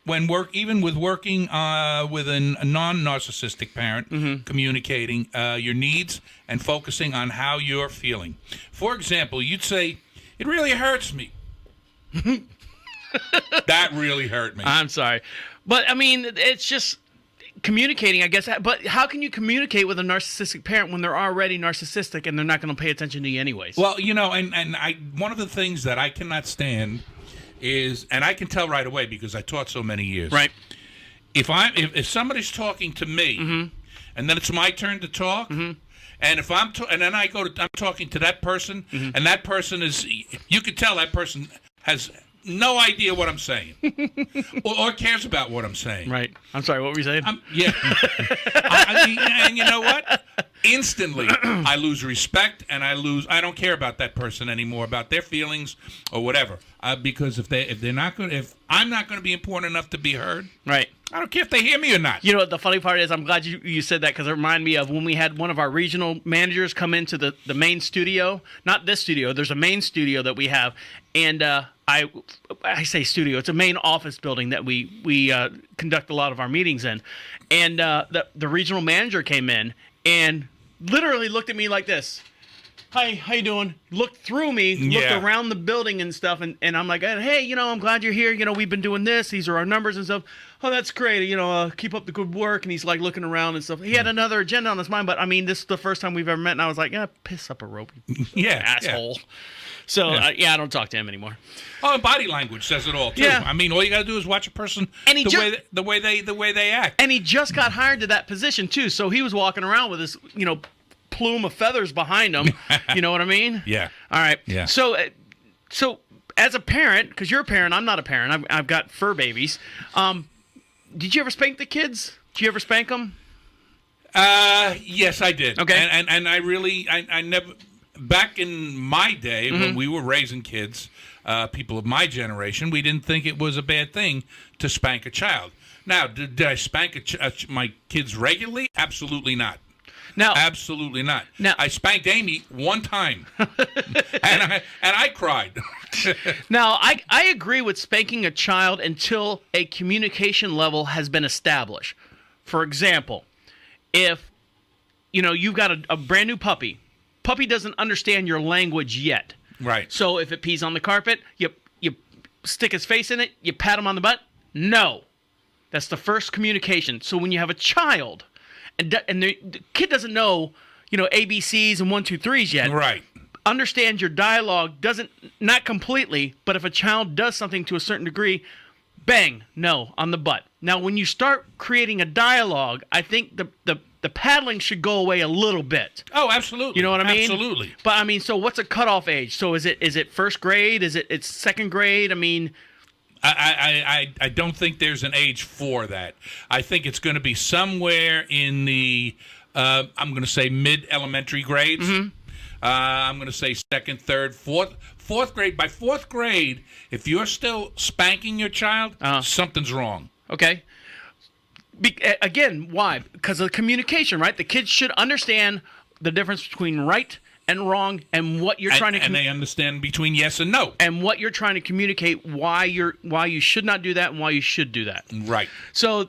with working with a non-narcissistic parent, communicating your needs and focusing on how you're feeling. For example, you'd say, "It really hurts me." That really hurt me. I'm sorry, but I mean, it's just communicating, I guess. But how can you communicate with a narcissistic parent when they're already narcissistic and they're not going to pay attention to you anyways? Well, and one of the things that I cannot stand is, and I can tell right away because I taught so many years. Right. If somebody's talking to me, and then it's my turn to talk, and if I'm talking to that person, and that person is, you could tell that person has no idea what I'm saying, or cares about what I'm saying. Right. I'm sorry. What were you saying? Yeah. And you know what? Instantly, I lose respect, and I don't care about that person anymore, about their feelings or whatever. Because if I'm not going to be important enough to be heard, right? I don't care if they hear me or not. You know what the funny part is? I'm glad you said that because it reminded me of when we had one of our regional managers come into the main studio. Not this studio. There's a main studio that we have, and I say studio. It's a main office building that we conduct a lot of our meetings in. And the regional manager came in and literally looked at me like this. "Hi, how you doing?" Looked through me, looked around the building and stuff, and I'm like, "Hey, I'm glad you're here. We've been doing this. These are our numbers and stuff. Oh, that's great. Keep up the good work." And he's like looking around and stuff. He had another agenda on his mind, but I mean, this is the first time we've ever met, and I was like, piss up a rope, you asshole. Yeah. So I don't talk to him anymore. Oh, and body language says it all too. Yeah. I mean, all you got to do is watch a person the way they act. And he just got hired to that position too, so he was walking around with his plume of feathers behind him. You know what I mean? Yeah. All right. Yeah. So as a parent, because you're a parent, I'm not a parent. I've got fur babies. Did you ever spank the kids? Did you ever spank them? Yes, I did. Okay. And I really, I never. back in my day when we were raising kids, people of my generation, we didn't think it was a bad thing to spank a child. Now, did I spank my kids regularly? Absolutely not. Now, absolutely not. Now, I spanked Amy one time, and I cried. Now, I agree with spanking a child until a communication level has been established. For example, if you've got a brand new puppy doesn't understand your language yet. Right. So if it pees on the carpet, you stick his face in it, you pat him on the butt. No. That's the first communication. So when you have a child and the kid doesn't know, ABCs and 1, 2, 3s yet. Right. Understand your dialogue not completely, but if a child does something to a certain degree, bang, no, on the butt. Now, when you start creating a dialogue, I think the paddling should go away a little bit. Oh, absolutely. You know what I mean? Absolutely. But so what's a cutoff age? So is it first grade? It's second grade? I mean, I don't think there's an age for that. I think it's going to be somewhere in the I'm going to say mid-elementary grades. Mm-hmm. I'm going to say second, third, fourth grade. By fourth grade, if you're still spanking your child, something's wrong. Okay. Again, why? Because of communication, right? The kids should understand the difference between right and wrong, and what you're trying to and they understand between yes and no, and what you're trying to communicate, why you should not do that and why you should do that. Right. So,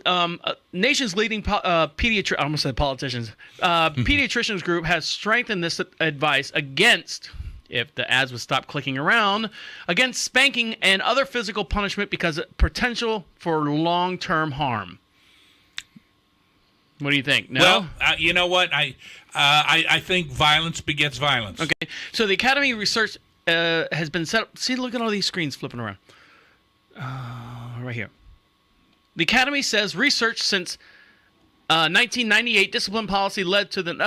nation's leading pediatricians group has strengthened this advice against, if the ads would stop clicking around, against spanking and other physical punishment because of potential for long-term harm. What do you think? No? Well, you know what? I think violence begets violence. Okay. So the Academy research has been set up. See, look at all these screens flipping around. Right here. The Academy says research since 1998 discipline policy led to this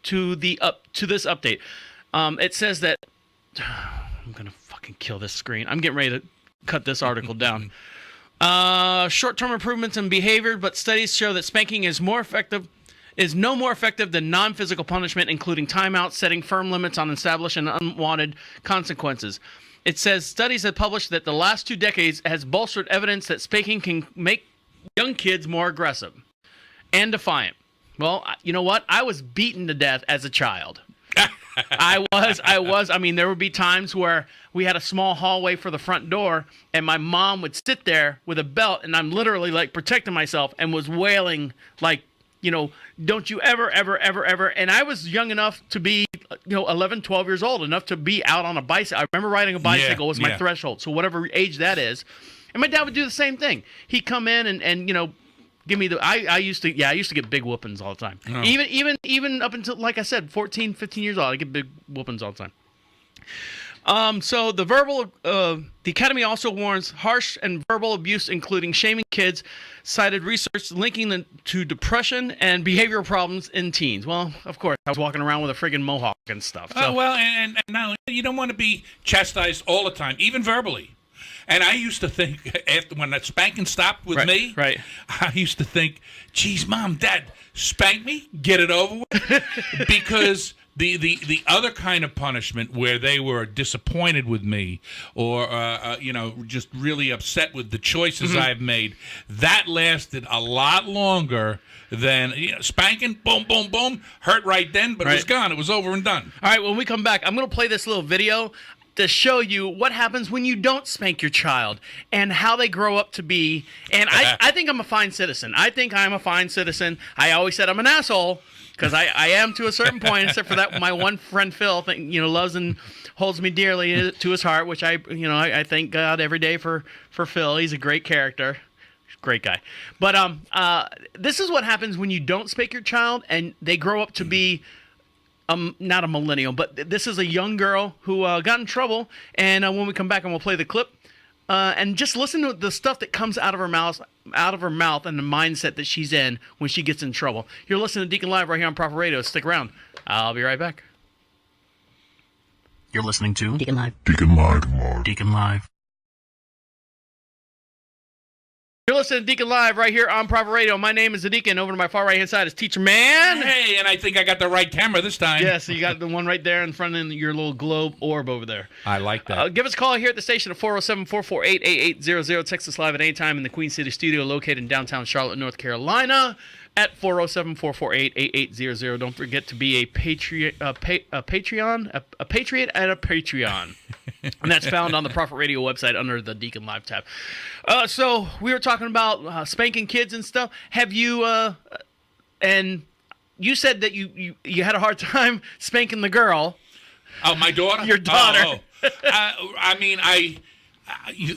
update. It says that I'm gonna fucking kill this screen. I'm getting ready to cut this article down. Short-term improvements in behavior, but studies show that spanking is no more effective than non-physical punishment, including timeouts, setting firm limits on established and unwanted consequences. It says studies have published that the last 2 decades has bolstered evidence that spanking can make young kids more aggressive and defiant. Well, you know what? I was beaten to death as a child. I was. I mean, there would be times where we had a small hallway for the front door, and my mom would sit there with a belt, and I'm literally like protecting myself and was wailing like, don't you ever, and I was young enough to be, 11, 12 years old, enough to be out on a bicycle. I remember riding a bicycle was my threshold, so whatever age that is. And my dad would do the same thing. He'd come in and give me I used to get big whoopings all the time. Oh. Even up until, like I said, 14, 15 years old, I get big whoopings all the time. So the Academy also warns harsh and verbal abuse, including shaming kids, cited research linking them to depression and behavioral problems in teens. Well, of course, I was walking around with a friggin' mohawk and stuff. So. Well, and now you don't want to be chastised all the time, even verbally. And I used to think, after when that spanking stopped with me, I used to think, geez, Mom, Dad, spank me, get it over with. Because the other kind of punishment where they were disappointed with me or, just really upset with the choices I've made, that lasted a lot longer than spanking, boom, boom, boom, hurt right then, but it was gone. It was over and done. All right, when we come back, I'm going to play this little video to show you what happens when you don't spank your child and how they grow up to be. And I think I'm a fine citizen. I think I'm a fine citizen. I always said I'm an asshole because I am to a certain point, except for that my one friend Phil loves and holds me dearly to his heart, which I thank God every day for Phil. He's a great character. Great guy. But this is what happens when you don't spank your child and they grow up to be not a millennial, but this is a young girl who got in trouble. And when we come back, and we'll play the clip and just listen to the stuff that comes out of her mouth, and the mindset that she's in when she gets in trouble. You're listening to Deacon Live right here on Proper Radio. Stick around. I'll be right back. You're listening to Deacon Live. Deacon Live. Deacon Live. You're listening to Deacon Live right here on Private Radio. My name is the Deacon. Over to my far right-hand side is Teacher-man. Hey, and I think I got the right camera this time. Yeah, so you got the one right there in front of your little globe orb over there. I like that. Give us a call here at the station at 407-448-8800. Text us live at any time in the Queen City studio located in downtown Charlotte, North Carolina at 407-448-8800. Don't forget to be a patriot and a Patreon. And that's found on the Prophet Radio website under the Deacon Live tab. So we were talking about spanking kids and stuff. Have you, and you said that you had a hard time spanking the girl. Oh, my daughter? Your daughter. I mean,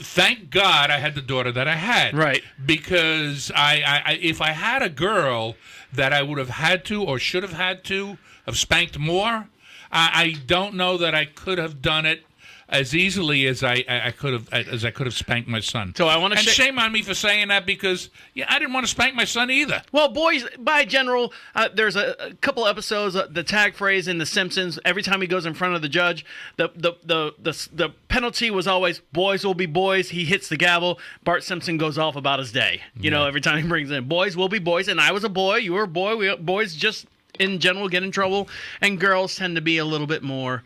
thank God I had the daughter that I had. Right. Because if I had a girl that I would have had to or should have had to have spanked more, I don't know that I could have done it as easily as I could have spanked my son. So I want to shame on me for saying that because I didn't want to spank my son either. Well, boys, by general, there's a couple episodes. The tag phrase in The Simpsons: every time he goes in front of the judge, the penalty was always "boys will be boys." He hits the gavel. Bart Simpson goes off about his day. You know, every time he brings in "boys will be boys," and I was a boy. You were a boy. Boys just in general get in trouble, and girls tend to be a little bit more.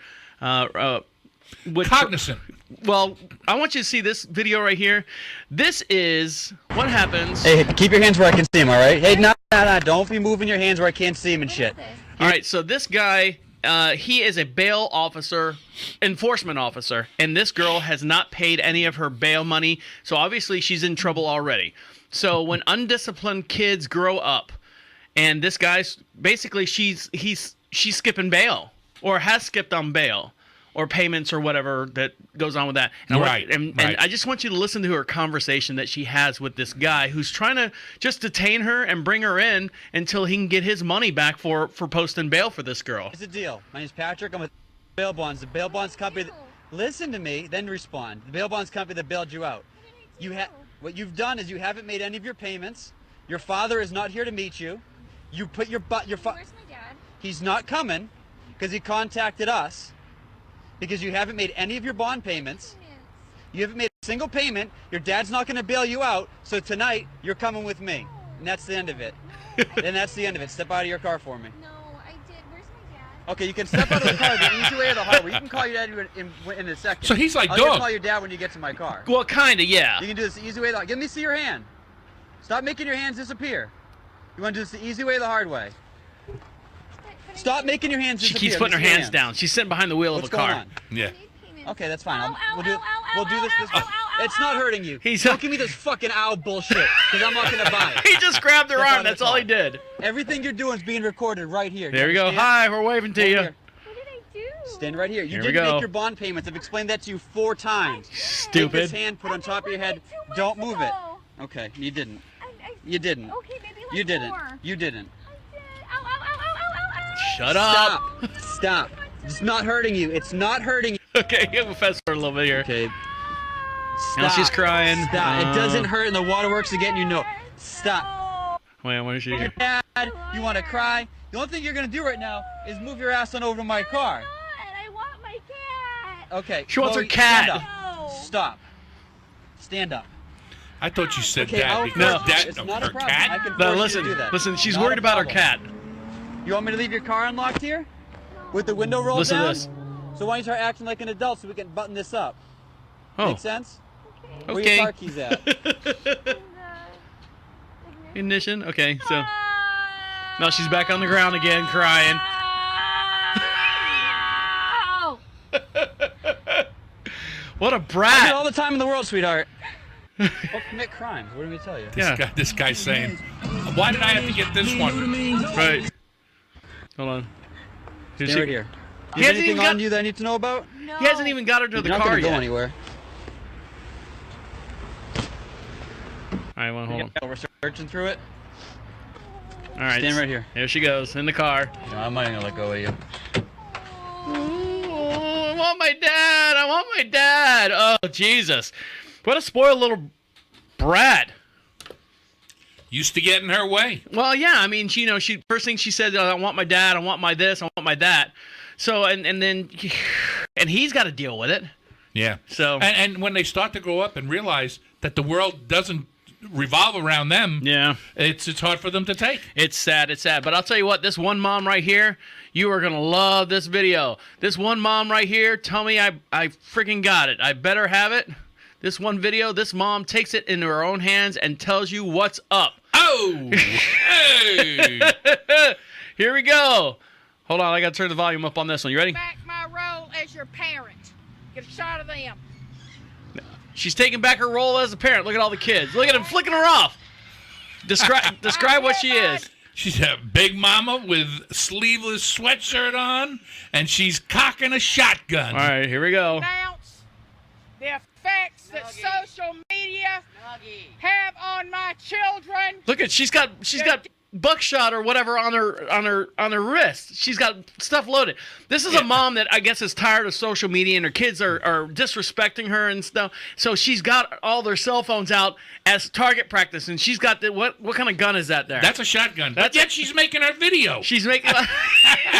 Cognizant. Well, I want you to see this video right here. This is what happens. Hey, keep your hands where I can see them, all right? Hey, no, don't be moving your hands where I can't see them and shit. All right, so this guy, he is a bail officer, enforcement officer, and this girl has not paid any of her bail money, so obviously she's in trouble already. So when undisciplined kids grow up, and this guy's basically she's skipping bail or has skipped on bail. Or payments or whatever that goes on with that. And And I just want you to listen to her conversation that she has with this guy who's trying to just detain her and bring her in until he can get his money back for posting bail for this girl. Here's the deal. My name's Patrick. I'm with Bail Bonds. The Bail Bonds company. Listen to me, then respond. The Bail Bonds company that bailed you out. What you've done is you haven't made any of your payments. Your father is not here to meet you. You put your Where's my dad? He's not coming because he contacted us. Because you haven't made any of your bond payments. You haven't made a single payment. Your dad's not going to bail you out. So tonight, you're coming with me. And that's the end of it. And that's the end of it. Step out of your car for me. No, I did. Where's my dad? Okay, you can step out of the car the easy way or the hard way. You can call your dad in a second. So he's like, I'll just call your dad when you get to my car. Well, kind of, yeah. You can do this the easy way. Let me see your hand. Stop making your hands disappear. You want to do this the easy way or the hard way? Stop making your hands disappear. She keeps putting her hands down. She's sitting behind the wheel of a car. On? Yeah. Okay, that's fine. We'll do this. It's not hurting you. Don't give me this fucking owl bullshit, because I'm not going to buy it. He just grabbed her arm. That's all he did. Everything you're doing is being recorded right here. There we go. Hi, we're waving to you. What did I do? Stand right here. You didn't make your bond payments. I've explained that to you 4 times. Stupid. Take this hand, put it on top of your head. Don't move it. Okay, you didn't. You didn't. Okay, maybe like You didn't. more. You didn't. Shut up. Stop. It's not hurting you. It's not hurting you. Okay, give a fast forward a little bit here. Okay. Now she's crying. Stop. It doesn't hurt and the waterworks again, you know. Stop. Wait, what is she here? Dad, you want to cry? The only thing you're going to do right now is move your ass on over to my car. I want my cat. Okay. She wants her Chloe, cat. Stand up. Stop. Stand up. I thought you said Okay, that I'll because No. that It's of not a her problem. cat. I can No, force you to do that. listen. She's Not worried a about her problem. cat. You want me to leave your car unlocked here? With the window rolled Listen to down? this. So why don't you start acting like an adult so we can button this up? Oh. Make sense? Okay. Where your car keys at? Ignition. Okay, so now she's back on the ground again, crying. What a I get brat! all the time in the world, sweetheart. Don't commit crimes. What did we tell you? This guy's saying, why did I have to get this one? Right. Hold on. Stay right here. He Is hasn't anything even got- on you that I need to know about? No. He hasn't even got her to You're the not car gonna go yet. anywhere. All right, well, hold on. We're searching through it. All right. Stand right here. There she goes in the car. No, I'm not gonna let go of you. Oh, I want my dad. I want my dad. Oh, Jesus. What a spoiled little brat. Used to get in her way. Well, yeah. I mean, she first thing she said, I want my dad. I want my this. I want my that. So, and then he's got to deal with it. Yeah. So and when they start to grow up and realize that the world doesn't revolve around them, yeah, it's hard for them to take. It's sad. It's sad. But I'll tell you what, this one mom right here, you are going to love this video. This one mom right here, tell me I freaking got it. I better have it. This one video, this mom takes it into her own hands and tells you what's up. Oh, hey. Here we go. Hold on, I got to turn the volume up on this one. You ready? Back my role as your parent. Get a shot of them. She's taking back her role as a parent. Look at all the kids. Look at them flicking her off. Describe what she is. She's a big mama with sleeveless sweatshirt on, and she's cocking a shotgun. All right, here we go. Announce the effects that social media have on my children. Look at she's got buckshot or whatever on her wrist. She's got stuff loaded. This is a mom that I guess is tired of social media and her kids are disrespecting her and stuff. So she's got all their cell phones out as target practice, and she's got what kind of gun is that there? That's a shotgun. But yet she's making her video. She's making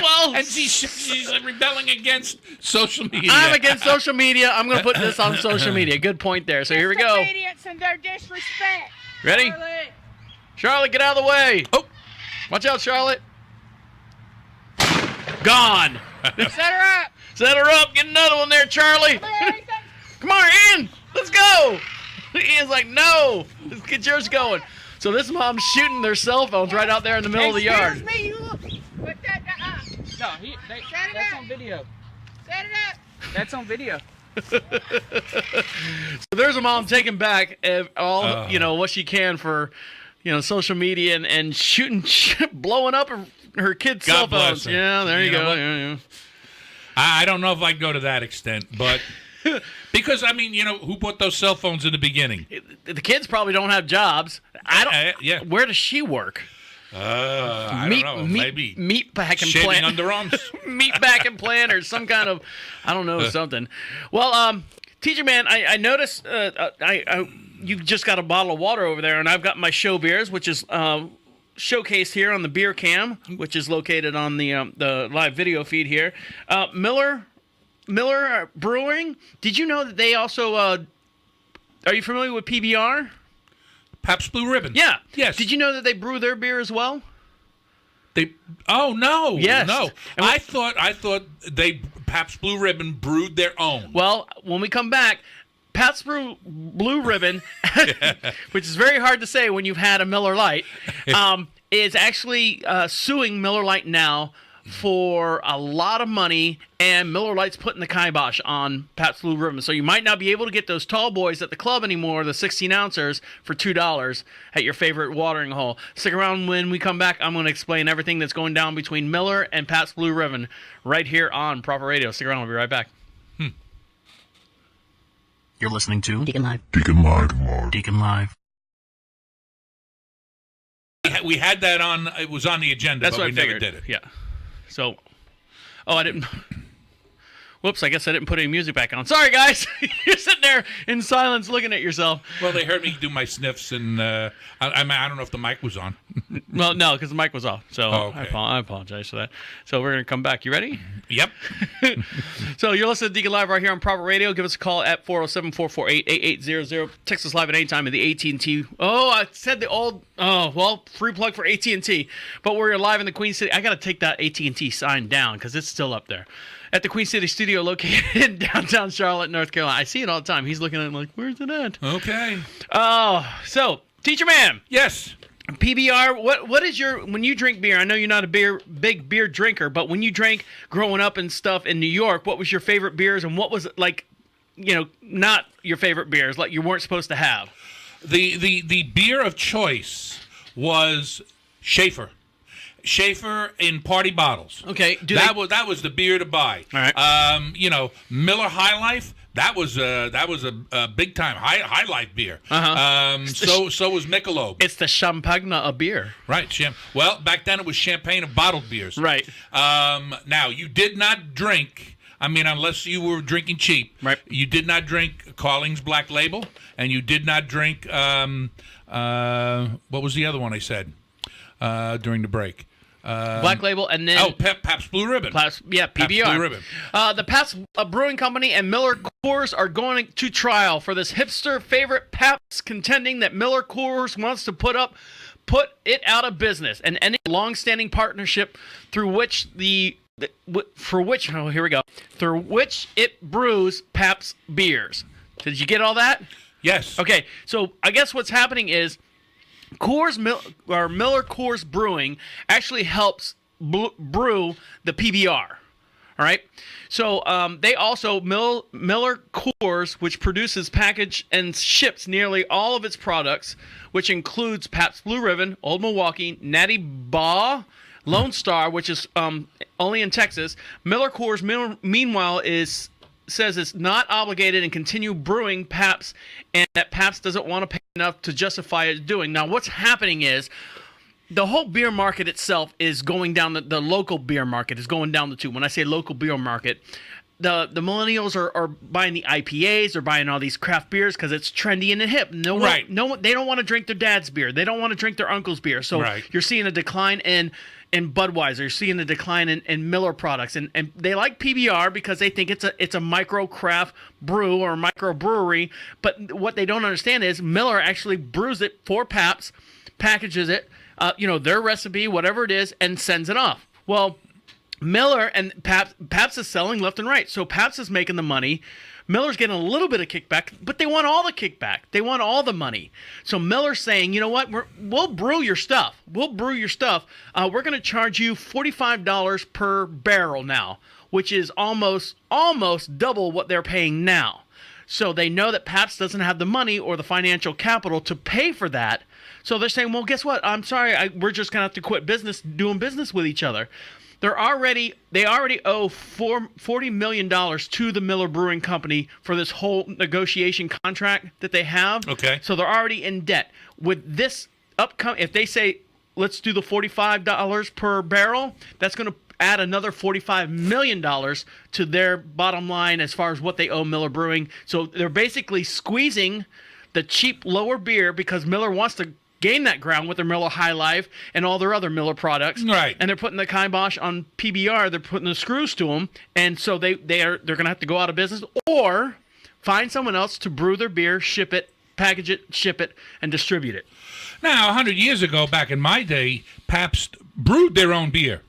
well, and she's rebelling against social media. I'm against social media. I'm going to put this on social media. Good point there. So here we go. Disobedience and their disrespect. Ready? Charlotte, get out of the way. Oh. Watch out, Charlotte. Gone. Set her up. Set her up. Get another one there, Charlie. Come on, Ian. Let's go. Ian's like, no. Let's get yours going. So this mom's shooting their cell phones right out there in the middle of the yard. Excuse me, you look. Put that No, that's on video. Set it up. That's on video. So there's a mom taking back all what she can for social media and shooting, blowing up her kids' cell phones. Yeah, there you go. Yeah. I don't know if I'd go to that extent, but because who bought those cell phones in the beginning? The kids probably don't have jobs. Yeah. Where does she work? I don't know. Maybe meat packing shaving plant. underarms. Meat packing plant or some kind of something. Well, Teacher Man, I noticed you've just got a bottle of water over there, and I've got my show beers, which is showcased here on the beer cam, which is located on the live video feed here. Miller Brewing. Did you know that they also? Are you familiar with PBR? Pabst Blue Ribbon. Yeah. Yes. Did you know that they brew their beer as well? Oh no. Yes. No. I thought Pabst Blue Ribbon brewed their own. Well, when we come back, Pabst Blue Ribbon, which is very hard to say when you've had a Miller Lite, is actually suing Miller Lite now for a lot of money, and Miller Lite's putting the kibosh on Pabst Blue Ribbon. So you might not be able to get those tall boys at the club anymore, the 16-ouncers, for $2 at your favorite watering hole. Stick around. When we come back, I'm going to explain everything that's going down between Miller and Pabst Blue Ribbon right here on Proper Radio. Stick around. We'll be right back. You're listening to Deacon Live. Deacon Live. We had that on. It was on the agenda, but we never did it. Yeah. So, I didn't. Whoops, I guess I didn't put any music back on. Sorry, guys. You're sitting there in silence looking at yourself. Well, they heard me do my sniffs, and I don't know if the mic was on. Well, no, because the mic was off. So okay. I apologize for that. So we're going to come back. You ready? Yep. So you're listening to Deacon Live right here on Proper Radio. Give us a call at 407-448-8800. Text us live at any time at the AT&T. Oh, I said the old, free plug for AT&T. But we're live in the Queen City. I got to take that AT&T sign down because it's still up there. At the Queen City studio located in downtown Charlotte, North Carolina. I see it all the time. He's looking at it like, where's it at? Okay. So, Teacher Man. Yes. PBR, what is when you drink beer, I know you're not a big beer drinker, but when you drank growing up and stuff in New York, what was your favorite beers and what was it like, not your favorite beers, like you weren't supposed to have? The beer of choice was Schaefer in party bottles. Okay. That was the beer to buy. All right. Miller High Life. That was a big time high life beer. So was Michelob. It's the champagne of beer. Right. Well, back then it was champagne of bottled beers. Right. Now you did not drink. Unless you were drinking cheap. Right. You did not drink Carling's Black Label, and you did not drink. What was the other one I said during the break? Black Label, and then Pabst Blue Ribbon. PBR. Pabst Blue Ribbon. The Pabst Brewing Company and Miller Coors are going to trial for this hipster favorite Pabst, contending that Miller Coors wants to put it out of business and any long-standing partnership through which it brews Pabst beers. Did you get all that? Yes. Okay, so I guess what's happening is Miller Coors Brewing actually helps brew the PBR. All right, so they also Miller Coors, which produces, package, and ships nearly all of its products, which includes Pabst Blue Ribbon, Old Milwaukee, Natty Baugh, Lone Star, which is only in Texas. Miller Coors, meanwhile, says it's not obligated and continue brewing Pabst, and that Pabst doesn't want to pay enough to justify it doing. Now, what's happening is the whole beer market itself is going down. The local beer market is going down the tube. When I say local beer market, the millennials are buying the IPAs, they're buying all these craft beers because it's trendy and hip. They don't want to drink their dad's beer. They don't want to drink their uncle's beer. So you're seeing a decline in Budweiser. You're seeing a decline in Miller products, and they like PBR because they think it's a micro craft brew or micro brewery. But what they don't understand is Miller actually brews it for Pabst, packages it, their recipe, whatever it is, and sends it off. Well, Miller and Pabst is selling left and right, so Pabst is making the money. Miller's getting a little bit of kickback, but they want all the kickback. They want all the money. So Miller's saying, you know what? We'll brew your stuff. We're going to charge you $45 per barrel now, which is almost double what they're paying now. So they know that Pabst doesn't have the money or the financial capital to pay for that. So they're saying, well, guess what? I'm sorry. We're just going to have to quit doing business with each other. They already owe $40 million to the Miller Brewing Company for this whole negotiation contract that they have. Okay. So they're already in debt. With this if they say, let's do the $45 per barrel, that's going to add another $45 million to their bottom line as far as what they owe Miller Brewing. So they're basically squeezing the cheap, lower beer because Miller wants to gain that ground with their Miller High Life and all their other Miller products. Right. And they're putting the kibosh on PBR. They're putting the screws to them. And so they're going to have to go out of business or find someone else to brew their beer, ship it, package it, ship it, and distribute it. Now, 100 years ago, back in my day, Pabst brewed their own beer.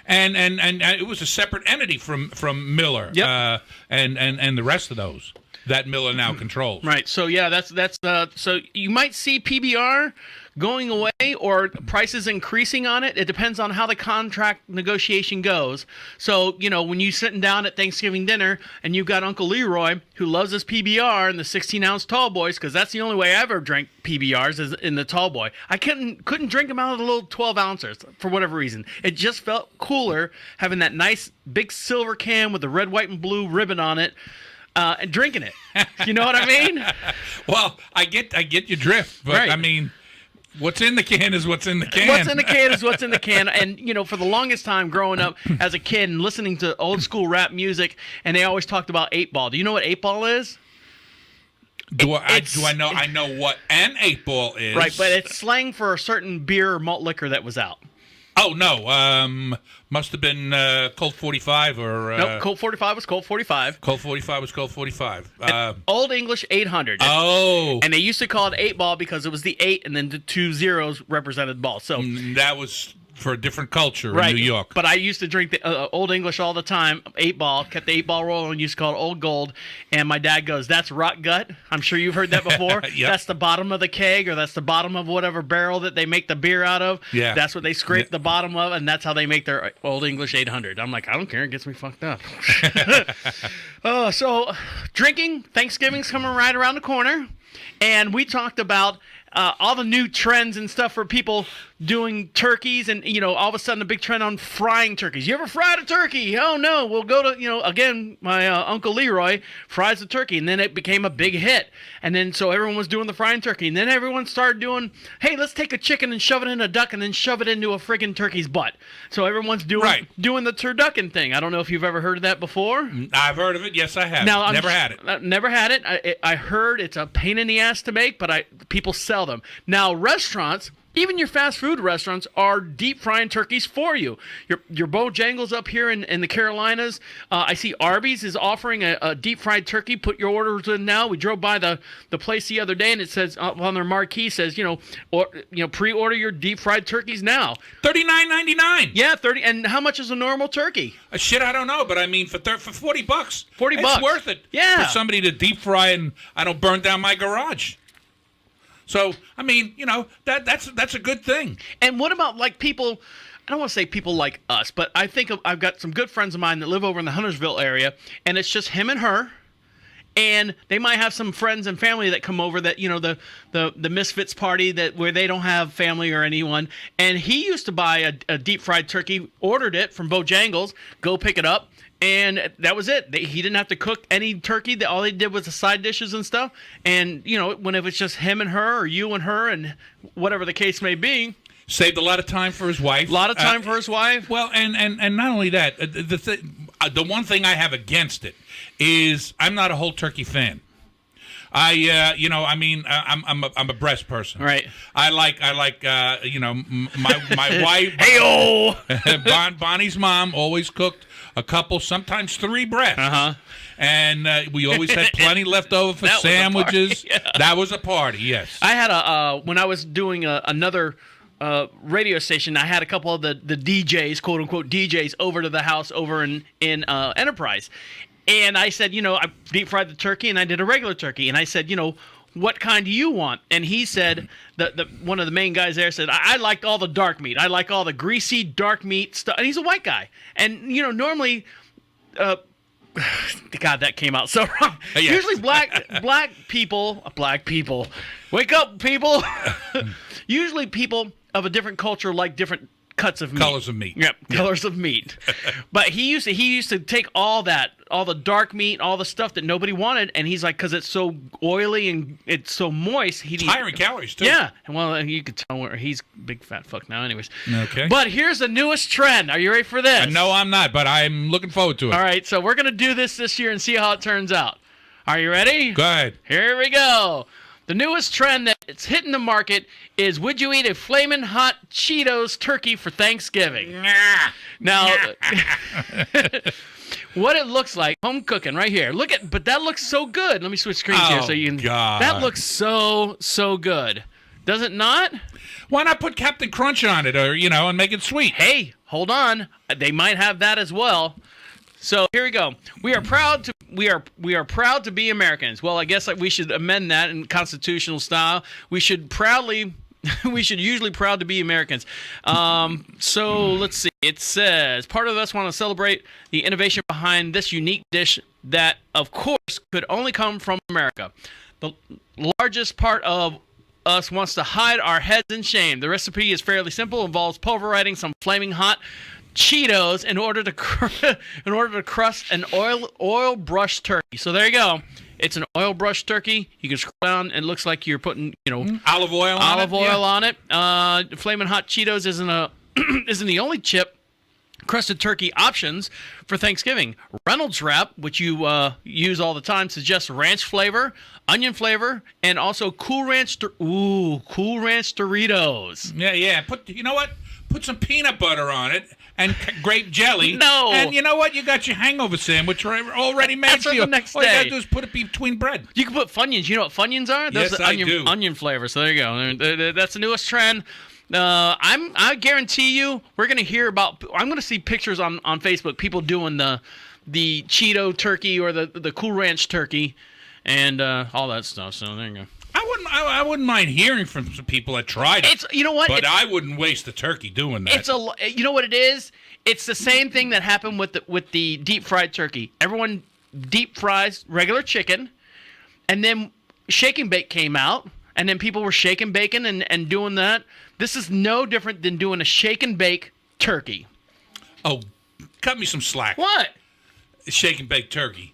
And it was a separate entity from Miller. Yep. And the rest of those that Miller now controls. Right. So yeah, that's so you might see PBR going away or prices increasing on it. It depends on how the contract negotiation goes. So, when you're sitting down at Thanksgiving dinner and you've got Uncle Leroy who loves his PBR and the 16-ounce tall boys, because that's the only way I ever drank PBRs is in the tall boy. I couldn't drink them out of the little 12 ounces for whatever reason. It just felt cooler having that nice big silver can with the red, white, and blue ribbon on it. And drinking it. You know what I mean? Well, I get your drift, but right. I mean, what's in the can is what's in the can. What's in the can is what's in the can. And, for the longest time growing up as a kid and listening to old school rap music, and they always talked about 8-ball. Do you know what 8-ball is? I know? I know what an 8-ball is. Right, but it's slang for a certain beer or malt liquor that was out. Oh, no. Must have been Colt 45 or... Nope, Colt 45 was Colt 45. Colt 45 was Colt 45. Old English 800. Oh. And they used to call it 8-ball because it was the 8 and then the 2 zeros represented ball. So that was for a different culture right. in New York. But I used to drink the Old English all the time, 8-ball, kept the 8-ball rolling, used to call it Old Gold. And my dad goes, that's rot gut. I'm sure you've heard that before. Yep. That's the bottom of the keg or that's the bottom of whatever barrel that they make the beer out of. Yeah. That's what they scrape the bottom of, and that's how they make their Old English 800. I'm like, I don't care. It gets me fucked up. So drinking, Thanksgiving's coming right around the corner. And we talked about all the new trends and stuff for people doing turkeys and, all of a sudden a big trend on frying turkeys. You ever fried a turkey? Oh, no. We'll go to, again, my Uncle Leroy fries the turkey. And then it became a big hit. And then so everyone was doing the frying turkey. And then everyone started doing, hey, let's take a chicken and shove it in a duck and then shove it into a friggin' turkey's butt. So everyone's doing the turducken thing. I don't know if you've ever heard of that before. I've heard of it. Yes, I have. Never had it. Never had it. I heard it's a pain in the ass to make, but people sell them. Now, restaurants Even your fast food restaurants are deep frying turkeys for you. Your Bojangles up here in the Carolinas. I see Arby's is offering a deep fried turkey. Put your orders in now. We drove by the place the other day, and it says on their marquee says, pre-order your deep fried turkeys now. $39.99. Yeah, 30. And how much is a normal turkey? Shit, I don't know, but I mean for $40, $40, it's worth it. Yeah, for somebody to deep fry and I don't burn down my garage. So, I mean, that's a good thing. And what about, like, people, I don't want to say people like us, but I think I've got some good friends of mine that live over in the Huntersville area, and it's just him and her, and they might have some friends and family that come over that, the Misfits party where they don't have family or anyone, and he used to buy a deep-fried turkey, ordered it from Bojangles, go pick it up, and that was it. He didn't have to cook any turkey. All they did was the side dishes and stuff. And, when it was just him and her or you and her and whatever the case may be. Saved a lot of time for his wife. A lot of time for his wife. Well, and not only that, the one thing I have against it is I'm not a whole turkey fan. I'm a breast person. Right. I like my wife. Hey-o! Bonnie's mom always cooked a couple, sometimes 3 breasts. Uh-huh. And we always had plenty left over for sandwiches. Yeah. That was a party, yes. I had when I was doing another radio station, I had a couple of the DJs, quote unquote DJs, over to the house over in Enterprise. And I said, I deep fried the turkey and I did a regular turkey. And I said, what kind do you want? And he said, one of the main guys there said, I like all the dark meat. I like all the greasy dark meat stuff. And he's a white guy. And, normally, God, that came out so wrong. Yes. Usually black people, wake up, people. Usually people of a different culture like different cuts of meat. Colors of meat. Yep, colors of meat. But he used to take all the dark meat, all the stuff that nobody wanted, and he's like, because it's so oily and it's so moist. It's higher in calories, too. Yeah, well, you could tell where he's a big fat fuck now anyways. Okay. But here's the newest trend. Are you ready for this? No, I'm not, but I'm looking forward to it. All right, so we're going to do this year and see how it turns out. Are you ready? Go ahead. Here we go. The newest trend that's hitting the market is, would you eat a flaming hot Cheetos turkey for Thanksgiving? Now, what it looks like, home cooking right here. But that looks so good. Let me switch screens here so you can. God. That looks so good. Does it not? Why not put Captain Crunch on it, or and make it sweet? Hey, hold on. They might have that as well. So here we go. We are proud to be Americans. Well, I guess we should amend that in constitutional style. We should usually proud to be Americans. So let's see. It says, part of us want to celebrate the innovation behind this unique dish that, of course, could only come from America. The largest part of us wants to hide our heads in shame. The recipe is fairly simple. Involves pulverizing some flaming hot Cheetos in order to crust an oil brush turkey. So there you go. It's an oil brush turkey. You can scroll down. It looks like you're putting olive oil on it. Flamin' Hot Cheetos isn't the only chip crusted turkey options for Thanksgiving. Reynolds Wrap, which you use all the time, suggests ranch flavor, onion flavor, and also Cool Ranch Doritos. Yeah. Put some peanut butter on it and grape jelly. No. And you know what? You got your hangover sandwich already made That's for you. the next All you day. got to do is put it between bread. You can put Funyuns. You know what Funyuns are? Those Yes, are I do. Onion flavor. So there you go. That's the newest trend. I guarantee you, we're gonna hear about. I'm gonna see pictures on Facebook. People doing the Cheeto turkey or the Cool Ranch turkey, and all that stuff. So there you go. I wouldn't mind hearing from some people that tried it. You know what? But I wouldn't waste the turkey doing that. You know what it is? It's the same thing that happened with the deep fried turkey. Everyone deep fries regular chicken, and then shake and bake came out, and then people were shake and baking and doing that. This is no different than doing a shake and bake turkey. Oh, cut me some slack. What? Shake and bake turkey.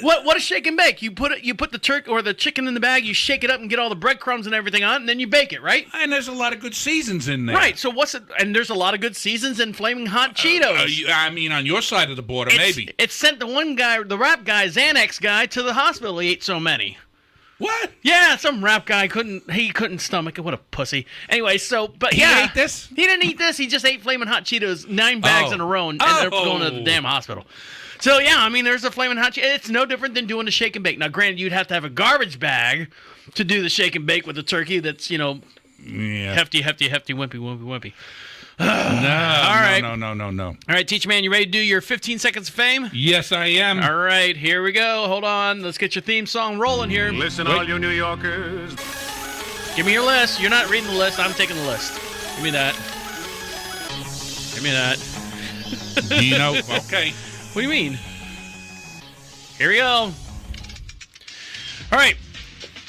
What is shake and bake? You put the turkey or the chicken in the bag, you shake it up and get all the breadcrumbs and everything on it, and then you bake it, right? And there's a lot of good seasons in there. Right. So and there's a lot of good seasons in Flaming Hot Cheetos. On your side of the border, maybe. It sent the one guy, the rap guy, Xanax guy, to the hospital. He ate so many. What? Yeah, some rap guy couldn't stomach it. What a pussy. Anyway, but He yeah. ate this? He didn't eat this. He just ate Flamin' Hot Cheetos, 9 bags in a row, and they're going to the damn hospital. So, yeah, I mean, there's a Flamin' Hot Cheeto. It's no different than doing a shake and bake. Now, granted, you'd have to have a garbage bag to do the shake and bake with a turkey that's, hefty, wimpy. No, All right. No. All right, Teacher Man, you ready to do your 15 seconds of fame? Yes, I am. All right, here we go. Hold on. Let's get your theme song rolling here. Listen, Wait. all you New Yorkers. Give me your list. You're not reading the list. I'm taking the list. Give me that. Do you know? Okay. What do you mean? Here we go. All right.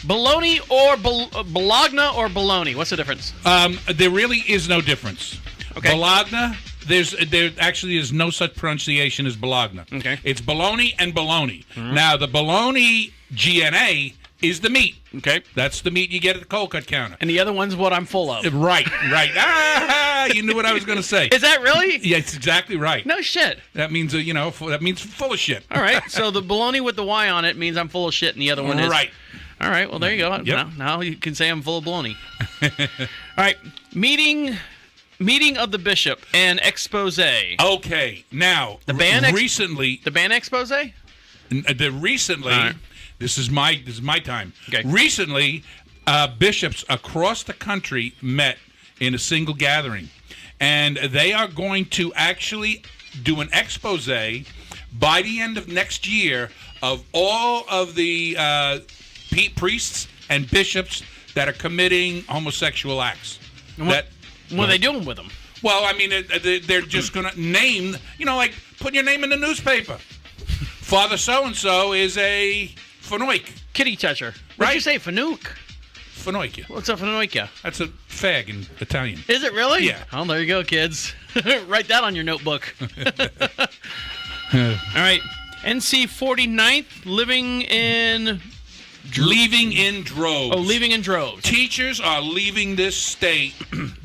Bologna or Bologna or bologna? What's the difference? There really is no difference. Okay. Bologna, there actually is no such pronunciation as Bologna. Okay. It's bologna and bologna. Mm-hmm. Now, the bologna GNA is the meat. Okay. That's the meat you get at the cold cut counter. And the other one's what I'm full of. Right. You knew what I was going to say. Is that really? Yeah, it's exactly right. No shit. That means, that means full of shit. All right. So the bologna with the Y on it means I'm full of shit, and the other one is. Right. All right. Well, there you go. Yep. Now you can say I'm full of bologna. All right. Meeting of the bishop and expose. Okay. Now, The band recently. The band expose? Recently. All right. This is my time. Okay. Recently, bishops across the country met in a single gathering, and they are going to actually do an expose by the end of next year of all of the priests and bishops that are committing homosexual acts. What are they doing with them? Well, I mean, they're just going to name, like put your name in the newspaper. Father so-and-so is a Fanoik. Kitty toucher. What'd Right? you say, Fanook? Fanoik. What's a Fanoika? That's a fag in Italian. Is it really? Yeah. Oh, there you go, kids. Write that on your notebook. All right. NC 49th, leaving in droves. Oh, leaving in droves. Teachers are leaving this state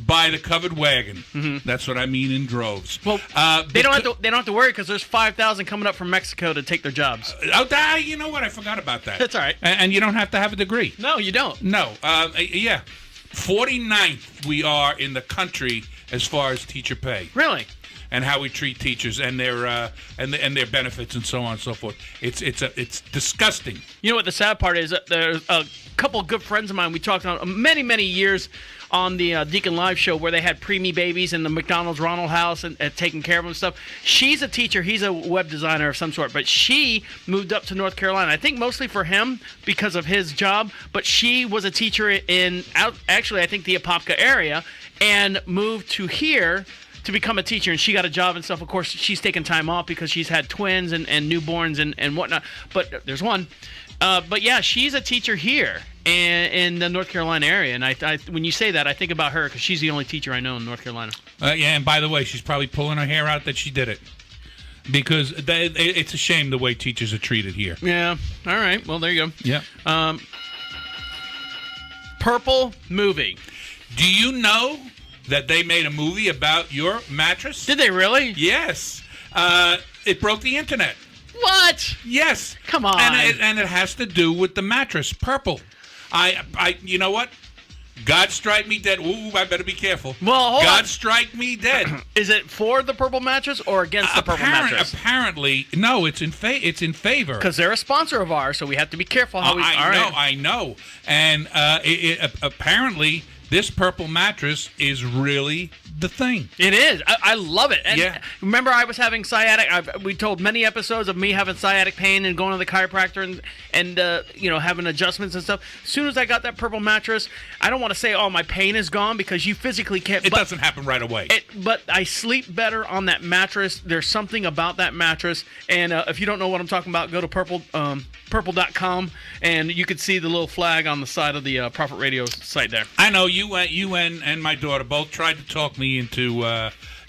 by the covered wagon. Mm-hmm. That's what I mean in droves. Well, they don't have to worry because there's 5,000 coming up from Mexico to take their jobs. You know what? I forgot about that. That's all right. And you don't have to have a degree. No, you don't. No. Yeah. 49th we are in the country as far as teacher pay. Really? And how we treat teachers and their their benefits and so on and so forth. It's disgusting. You know what the sad part is? There's a couple of good friends of mine. We talked on many years on the Deacon Live show where they had preemie babies in the McDonald's Ronald House and taking care of them and stuff. She's a teacher. He's a web designer of some sort. But she moved up to North Carolina. I think mostly for him because of his job. But she was a teacher actually, I think the Apopka area and moved to here to become a teacher, and she got a job and stuff. Of course, she's taken time off because she's had twins and newborns and whatnot. But there's one. But yeah, she's a teacher here in the North Carolina area. And I when you say that, I think about her because she's the only teacher I know in North Carolina. Yeah, and by the way, she's probably pulling her hair out that she did it. Because it's a shame the way teachers are treated here. Yeah. All right. Well, there you go. Yeah. Purple movie. Do you know that they made a movie about your mattress? Did they really? Yes. It broke the internet. What? Yes. Come on. And it has to do with the mattress, purple. I you know what? God strike me dead. Ooh, I better be careful. Well, hold God on. strike me dead. Is it for the purple mattress or against the purple mattress? Apparently, no. It's in favor. Because they're a sponsor of ours, so we have to be careful how we. I know. And apparently, this purple mattress is really the thing. It is. I love it. And yeah. Remember, I was having sciatic. We told many episodes of me having sciatic pain and going to the chiropractor and having adjustments and stuff. As soon as I got that purple mattress, I don't want to say, oh, my pain is gone because you physically can't. It doesn't happen right away. But I sleep better on that mattress. There's something about that mattress. And if you don't know what I'm talking about, go to purple.com and you can see the little flag on the side of the Prophet Radio site there. I know you and my daughter both tried to talk me into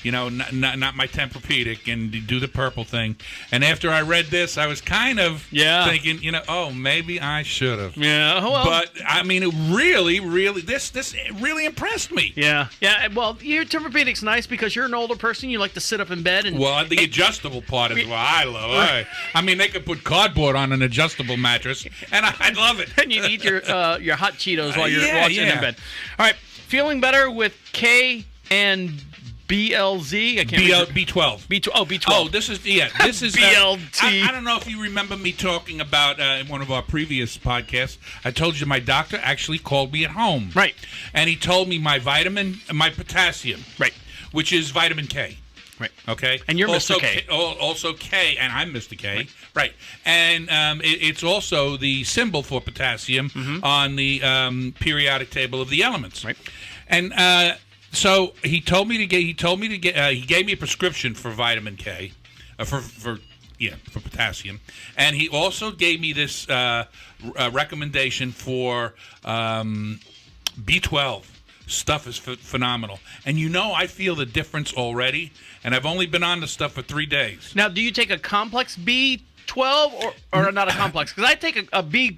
not my Tempur-Pedic, and do the purple thing. And after I read this, I was kind of thinking, oh, maybe I should have. Yeah, well. But I mean, it really, this really impressed me. Yeah. Well, your Tempur-Pedic's nice because you're an older person. You like to sit up in bed and. Well, the adjustable part is what I love. I mean, they could put cardboard on an adjustable mattress, and I'd love it. And you eat your hot Cheetos while you're watching in bed. All right, feeling better with K and BLZ. I can't remember. B12. B12. Oh, this is BLT. I don't know if you remember me talking about in one of our previous podcasts. I told you my doctor actually called me at home. Right. And he told me my potassium. Right. Which is vitamin K. Right. Okay. And you're also Mr. K. Also K, and I'm Mr. K. Right. And it's also the symbol for potassium on the periodic table of the elements. Right. And so he told me to get. He gave me a prescription for vitamin K, for potassium, and he also gave me this recommendation for B12. Stuff is phenomenal, and I feel the difference already. And I've only been on the stuff for 3 days. Now, do you take a complex B12 or not a complex? Because I take a B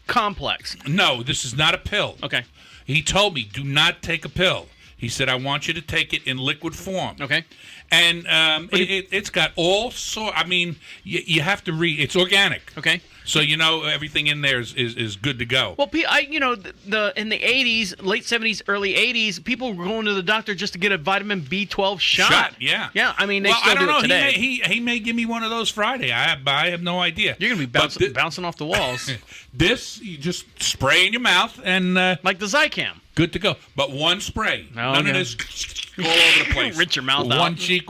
complex. No, this is not a pill. Okay. He told me, do not take a pill. He said, I want you to take it in liquid form. Okay. And it's got all sorts. I mean, you have to read. It's organic. Okay. So everything in there is good to go. Well, in the 80s, late 70s, early 80s, people were going to the doctor just to get a vitamin B12 shot. Yeah. Yeah. I mean, they still I don't do know. it today. He may give me one of those Friday. I have no idea. You're gonna be bouncing off the walls. This you just spray in your mouth and like the Zicam. Good to go. But one spray. Oh, None of this all over the place. Rinse your mouth out. One cheek.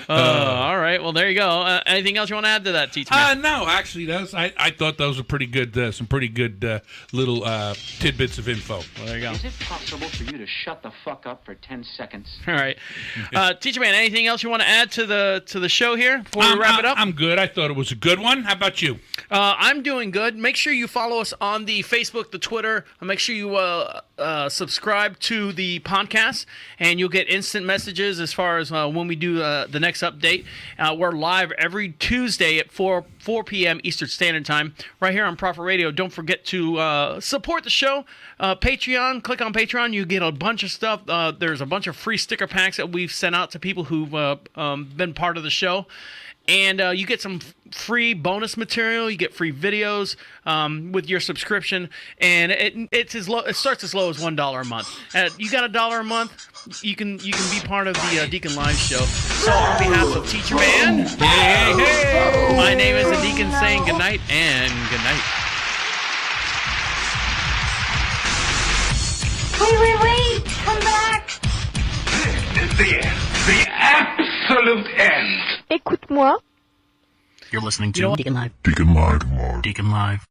All right. Well, there you go. Anything else you want to add to that, Teacher-man? No, actually, I thought those were pretty good. Some pretty good little tidbits of info. Well, there you go. Is it possible for you to shut the fuck up for 10 seconds? All right, Teacher-man. Anything else you want to add to the show here before we wrap it up? I'm good. I thought it was a good one. How about you? I'm doing good. Make sure you follow us on the Facebook, the Twitter. Make sure you subscribe to the podcast, and you'll get instant messages as far as when we do the next update. We're live every Tuesday at 4 p.m. Eastern Standard Time right here on Prophet Radio. Don't forget to support the show. Patreon. Click on Patreon. You get a bunch of stuff. There's a bunch of free sticker packs that we've sent out to people who've been part of the show. And you get some free bonus material. You get free videos with your subscription, and it starts as low as $1 a month. You got $1 a month, you can be part of the Deacon Live show. So on behalf of Teacher-man, hey, my name is the Deacon saying good night and good night. Wait, come back. This is the end. The absolute end. Écoute-moi. You're listening to You know what? Deacon Live. Deacon Live. Deacon Live.